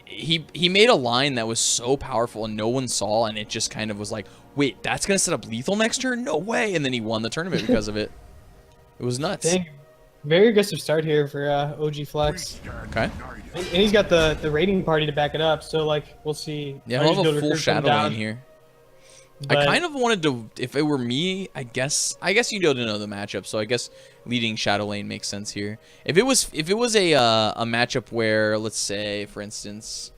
Speaker 1: he made a line that was so powerful and no one saw, and it just kind of was like, wait, that's gonna set up lethal next turn? No way! And then he won the tournament because of it. It was nuts.
Speaker 2: Dang. Very aggressive start here for OGFlex.
Speaker 1: Okay.
Speaker 2: And he's got the raiding party to back it up, so like we'll see.
Speaker 1: Yeah, he'll have a full Shadow Lane here. But I kind of wanted to, if it were me, I guess you don't know the matchup, so I guess leading Shadow Lane makes sense here. If it was a matchup where, let's say, for instance,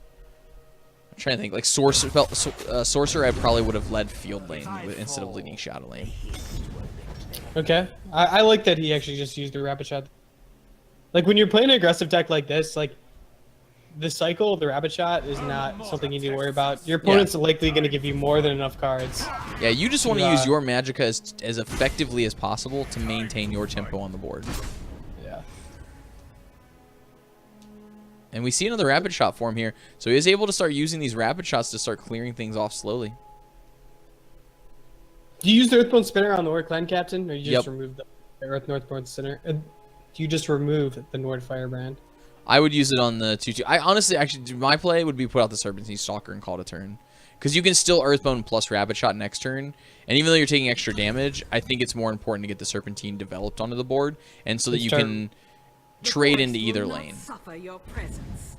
Speaker 1: I'm trying to think, like Sorcerer, I probably would have led Field Lane instead of leading Shadow Lane.
Speaker 2: Okay, I like that he actually just used a Rapid Shot. Like when you're playing an aggressive deck like this, like the cycle of the Rapid Shot is not something you need to worry about. Your opponent's likely going to give you more than enough cards.
Speaker 1: Yeah, you just want to use your Magicka as effectively as possible to maintain your tempo on the board.
Speaker 2: Yeah.
Speaker 1: And we see another Rapid Shot form here, so he is able to start using these Rapid Shots to start clearing things off slowly.
Speaker 2: Do you use the Earthbone Spinner on the Nord Clan Captain, or you just remove the Northbone Spinner? Do you just remove the Nord Firebrand?
Speaker 1: I would use it on the 2/2. I honestly, actually, my play would be put out the Serpentine Stalker and call it a turn. Because you can still Earthbone plus Rabbit Shot next turn. And even though you're taking extra damage, I think it's more important to get the Serpentine developed onto the board. And so that you can trade into either lane.
Speaker 5: Suffer your presence.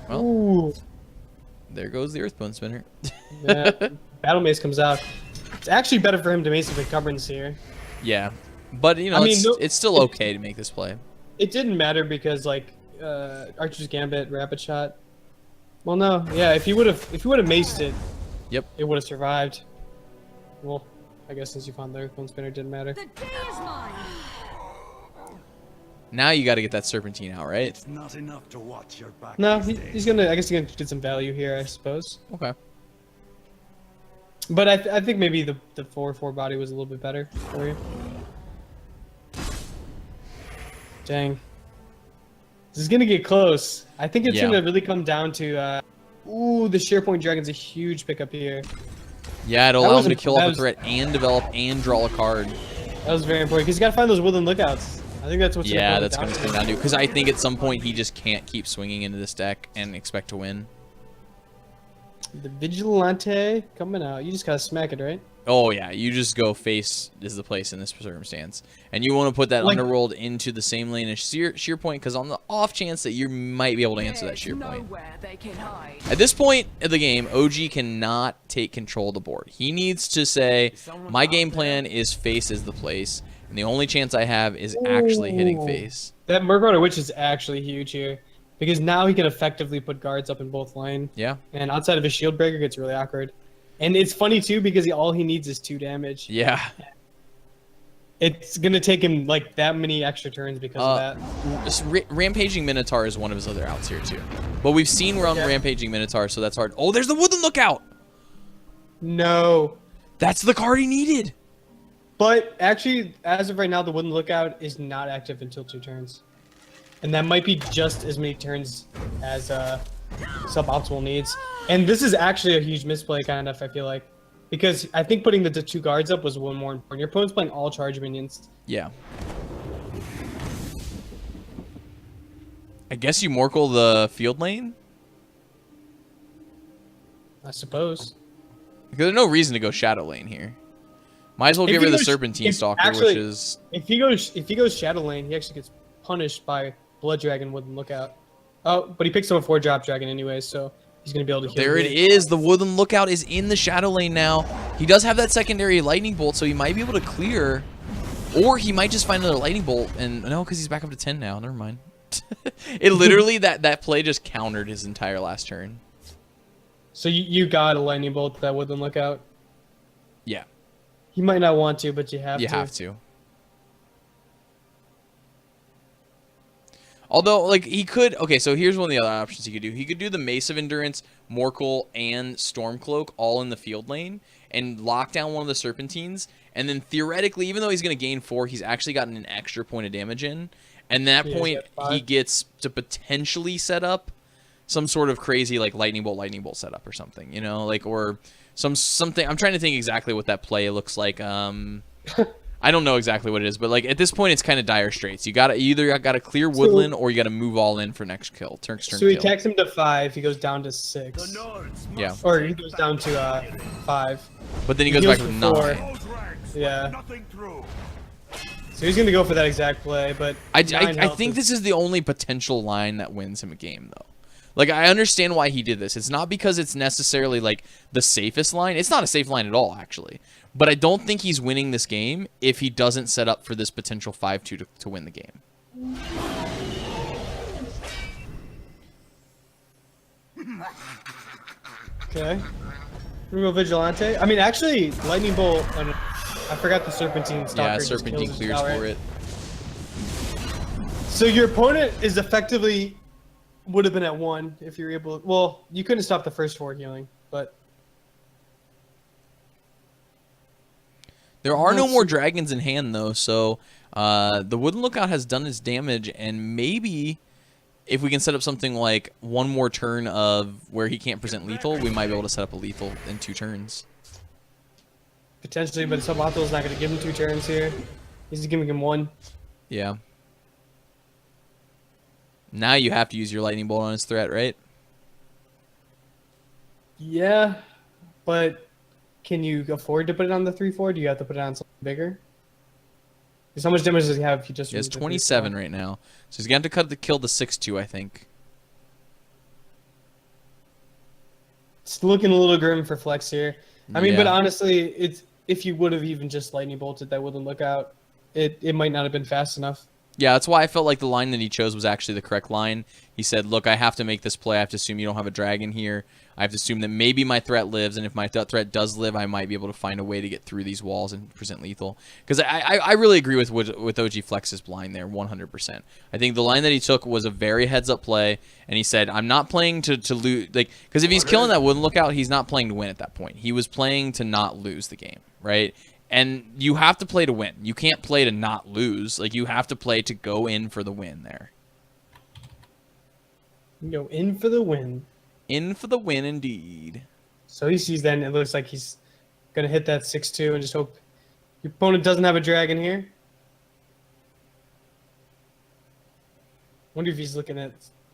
Speaker 1: Well,
Speaker 2: Ooh.
Speaker 1: there goes the Earthbone Spinner.
Speaker 2: Yeah. Battle Mace comes out. It's actually better for him to mace if it covers here.
Speaker 1: Yeah. But, you know,
Speaker 2: I mean,
Speaker 1: it's still okay to make this play.
Speaker 2: It didn't matter because, like, Archer's Gambit, Rapid Shot. Well, no. Yeah, if he would have maced it,
Speaker 1: Yep.
Speaker 2: it would have survived. Well, I guess since you found the Earthbone Spinner, it didn't matter.
Speaker 5: The day is mine.
Speaker 1: Now you got to get that Serpentine out, right?
Speaker 3: It's not enough to watch your back.
Speaker 2: No,
Speaker 3: these
Speaker 2: he's
Speaker 3: days.
Speaker 2: gonna. I guess he's gonna get some value here, I suppose.
Speaker 1: Okay.
Speaker 2: But I think maybe the 4/4 body was a little bit better for you. Dang. This is gonna get close. I think it's
Speaker 1: Yeah.
Speaker 2: gonna really come down to. Ooh, the Sharepoint Dragon's a huge pickup here.
Speaker 1: Yeah, it'll
Speaker 2: That
Speaker 1: allow
Speaker 2: was
Speaker 1: him to
Speaker 2: imp-
Speaker 1: kill
Speaker 2: that
Speaker 1: off a
Speaker 2: was-
Speaker 1: threat and develop and draw a card.
Speaker 2: That was very important because you gotta find those Woodland Lookouts. I think that's what's
Speaker 1: Yeah,
Speaker 2: gonna
Speaker 1: that's going to come down to, because I think at some point he just can't keep swinging into this deck and expect to win.
Speaker 2: The Vigilante coming out. You just gotta smack it, right?
Speaker 1: Oh yeah, you just go face is the place in this circumstance, and you want to put that
Speaker 2: Like-
Speaker 1: Underworld into the same lane as sheer point, because on the off chance that you might be able to answer that
Speaker 5: There's
Speaker 1: sheer point.
Speaker 5: nowhere they can hide.
Speaker 1: At this point of the game, OG cannot take control of the board. He needs to say, my game plan is face is the place, and the only chance I have is actually hitting
Speaker 2: Ooh.
Speaker 1: face.
Speaker 2: That Murkrunner Witch is actually huge here because now he can effectively put guards up in both lane,
Speaker 1: Yeah,
Speaker 2: and outside of his Shield Breaker gets really awkward. And it's funny too because all he needs is 2 damage.
Speaker 1: yeah.
Speaker 2: It's gonna take him like that many extra turns because of that.
Speaker 1: This Rampaging Minotaur is one of his other outs here too. But we've seen
Speaker 2: Yeah.
Speaker 1: Rampaging Minotaur, so that's hard. Oh, there's the Woodland Lookout!
Speaker 2: No,
Speaker 1: That's the card he needed!
Speaker 2: but actually, as of right now, the Woodland Lookout is not active until 2 turns, and that might be just as many turns as suboptimal needs. And this is actually a huge misplay, kind of. I feel like, because I think putting the 2 guards up was one more important. Your opponent's playing all charge minions.
Speaker 1: Yeah. I guess you Morkel the field lane?
Speaker 2: I suppose.
Speaker 1: Because there's no reason to go Shadow lane here. Might as well
Speaker 2: If
Speaker 1: get
Speaker 2: he
Speaker 1: rid of the
Speaker 2: goes-
Speaker 1: Serpentine
Speaker 2: if-
Speaker 1: Stalker,
Speaker 2: actually-
Speaker 1: which is...
Speaker 2: If he goes Shadow Lane, he actually gets punished by Blood Dragon Woodland Lookout. Oh, but he picks up a 4-drop dragon anyways, so he's gonna be able to heal.
Speaker 1: There it
Speaker 2: here.
Speaker 1: is. The Woodland Lookout is in the Shadow lane now. He does have that secondary Lightning Bolt, so he might be able to clear. Or he might just find another Lightning Bolt. And no, because he's back up to 10 now. Never mind. It literally, that play just countered his entire last turn.
Speaker 2: So you got a Lightning Bolt that Woodland Lookout.
Speaker 1: Yeah,
Speaker 2: You might not want to, but you have
Speaker 1: you
Speaker 2: to.
Speaker 1: have to. Although, like, he could... Okay, so here's one of the other options he could do. He could do the Mace of Endurance, Morkel, and Stormcloak all in the field lane and lock down one of the Serpentines. And then, theoretically, even though he's going to gain 4, he's actually gotten an extra point of damage in. And at that
Speaker 2: Yeah,
Speaker 1: point,
Speaker 2: he's got 5.
Speaker 1: he gets to potentially set up some sort of crazy, like, Lightning Bolt setup or something, you know? Like, or something... I'm trying to think exactly what that play looks like. I don't know exactly what it is, but like at this point, it's kind of dire straits. You either got to clear Woodland or you got to move all in for next kill, turn
Speaker 2: So
Speaker 1: kill.
Speaker 2: he attacks him to 5. He goes down to 6,
Speaker 4: The Nords
Speaker 1: Yeah.
Speaker 4: must
Speaker 2: or he
Speaker 4: take
Speaker 2: goes
Speaker 4: back
Speaker 2: down to 5.
Speaker 1: But then he goes
Speaker 2: heals
Speaker 1: back with
Speaker 2: for 4.
Speaker 1: 9.
Speaker 4: those ranks.
Speaker 2: Yeah.
Speaker 4: Let nothing through.
Speaker 2: So he's gonna go for that exact play, but
Speaker 1: I
Speaker 2: 9 health
Speaker 1: think this is the only potential line that wins him a game, though. Like, I understand why he did this. It's not because it's necessarily, like, the safest line. It's not a safe line at all, actually. But I don't think he's winning this game if he doesn't set up for this potential 5-2 to win the game.
Speaker 2: Okay. Removal Vigilante. I mean, actually, Lightning Bolt. I forgot the Serpentine Stalker.
Speaker 1: Yeah,
Speaker 2: just
Speaker 1: Serpentine
Speaker 2: kills his
Speaker 1: clears
Speaker 2: tower.
Speaker 1: for it.
Speaker 2: So your opponent is effectively would have been at 1 if you're able. Well, you couldn't stop the first 4 healing, but
Speaker 1: There are no
Speaker 2: Let's
Speaker 1: more
Speaker 2: see.
Speaker 1: dragons in hand, though, so the Woodland Lookout has done its damage, and maybe if we can set up something like one more turn of where he can't present lethal, we might be able to set up a lethal in 2 turns.
Speaker 2: potentially. But Suboptimal is not going to give him 2 turns here. He's giving him 1.
Speaker 1: Yeah. Now you have to use your lightning bolt on his threat, right?
Speaker 2: Yeah, but can you afford to put it on the 3/4? Do you have to put it on something bigger? Because how much damage does he have if he just?
Speaker 1: He has
Speaker 2: removed the
Speaker 1: 27
Speaker 2: 3/4?
Speaker 1: right now, so he's going to have to kill the 6-2, I think.
Speaker 2: It's looking a little grim for Flex here. I mean,
Speaker 1: Yeah.
Speaker 2: but honestly, it's if you would have even just lightning bolted that wouldn't look out, it might not have been fast enough.
Speaker 1: Yeah, that's why I felt like the line that he chose was actually the correct line. He said, look, I have to make this play. I have to assume you don't have a dragon here. I have to assume that maybe my threat lives, and if my threat does live, I might be able to find a way to get through these walls and present lethal. Because I really agree with OGFlex's line there, 100%. I think the line that he took was a very heads-up play, and he said, I'm not playing to lose. Because if he's killing that wooden lookout, he's not playing to win at that point. He was playing to not lose the game, right? And you have to play to win. You can't play to not lose. Like, you have to play to go in for the win there.
Speaker 2: Go in for the win.
Speaker 1: In for the win, indeed.
Speaker 2: So he sees that, and it looks like he's gonna hit that 6/2 and just hope your opponent doesn't have a dragon here. Wonder if he's looking at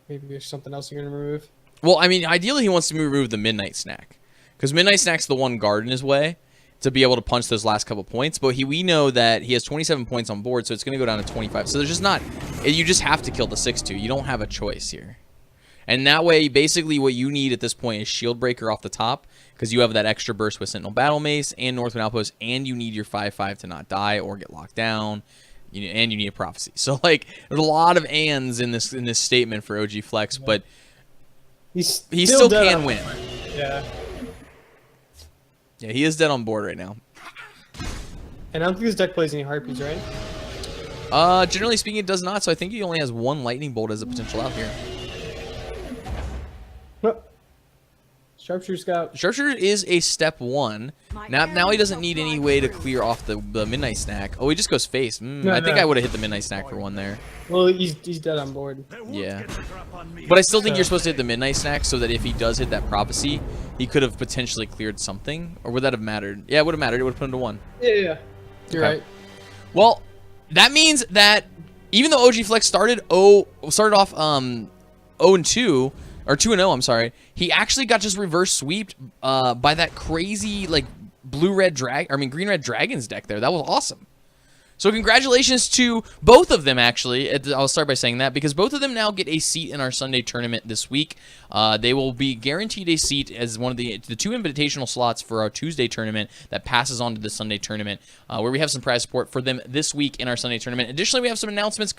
Speaker 2: maybe there's something else you're gonna remove.
Speaker 1: Well, I mean, ideally he wants to remove the Midnight Snack. Because Midnight Snack's the one guard in his way to be able to punch those last couple points. But we know that he has 27 points on board, so it's going to go down to 25. So there's just not... You just have to kill the 6-2. You don't have a choice here. And that way, basically what you need at this point is Shield Breaker off the top, because you have that extra burst with Sentinel Battle Mace and Northwind Outpost, and you need your 5/5 to not die or get locked down, and you need a Prophecy. So, like, there's a lot of ands in this statement for OGFlex, but he still can win.
Speaker 2: Yeah.
Speaker 1: Yeah, he is dead on board right now.
Speaker 2: And I don't think this deck plays any Harpies, right?
Speaker 1: Generally speaking, it does not, so I think he only has one Lightning Bolt as a potential out here.
Speaker 2: Sharpshooter Scout.
Speaker 1: Sharpshooter is a step 1. Now he doesn't need any way to clear off the Midnight Snack. Oh, he just goes face. I think I would have hit the Midnight Snack for one there.
Speaker 2: Well, he's dead on board.
Speaker 1: Yeah. But I still think you're supposed to hit the Midnight Snack so that if he does hit that Prophecy, he could have potentially cleared something. Or would that have mattered? Yeah, it would have mattered. It would have put him to 1.
Speaker 2: Yeah. You're right.
Speaker 1: Well, that means that even though OGFlex started off 0-2, or 2-0, I'm sorry, he actually got just reverse sweeped by that crazy, like, green-red dragons deck there. That was awesome. So congratulations to both of them, actually. I'll start by saying that, because both of them now get a seat in our Sunday tournament this week. They will be guaranteed a seat as one of the 2 invitational slots for our Tuesday tournament that passes on to the Sunday tournament, where we have some prize support for them this week in our Sunday tournament. Additionally, we have some announcements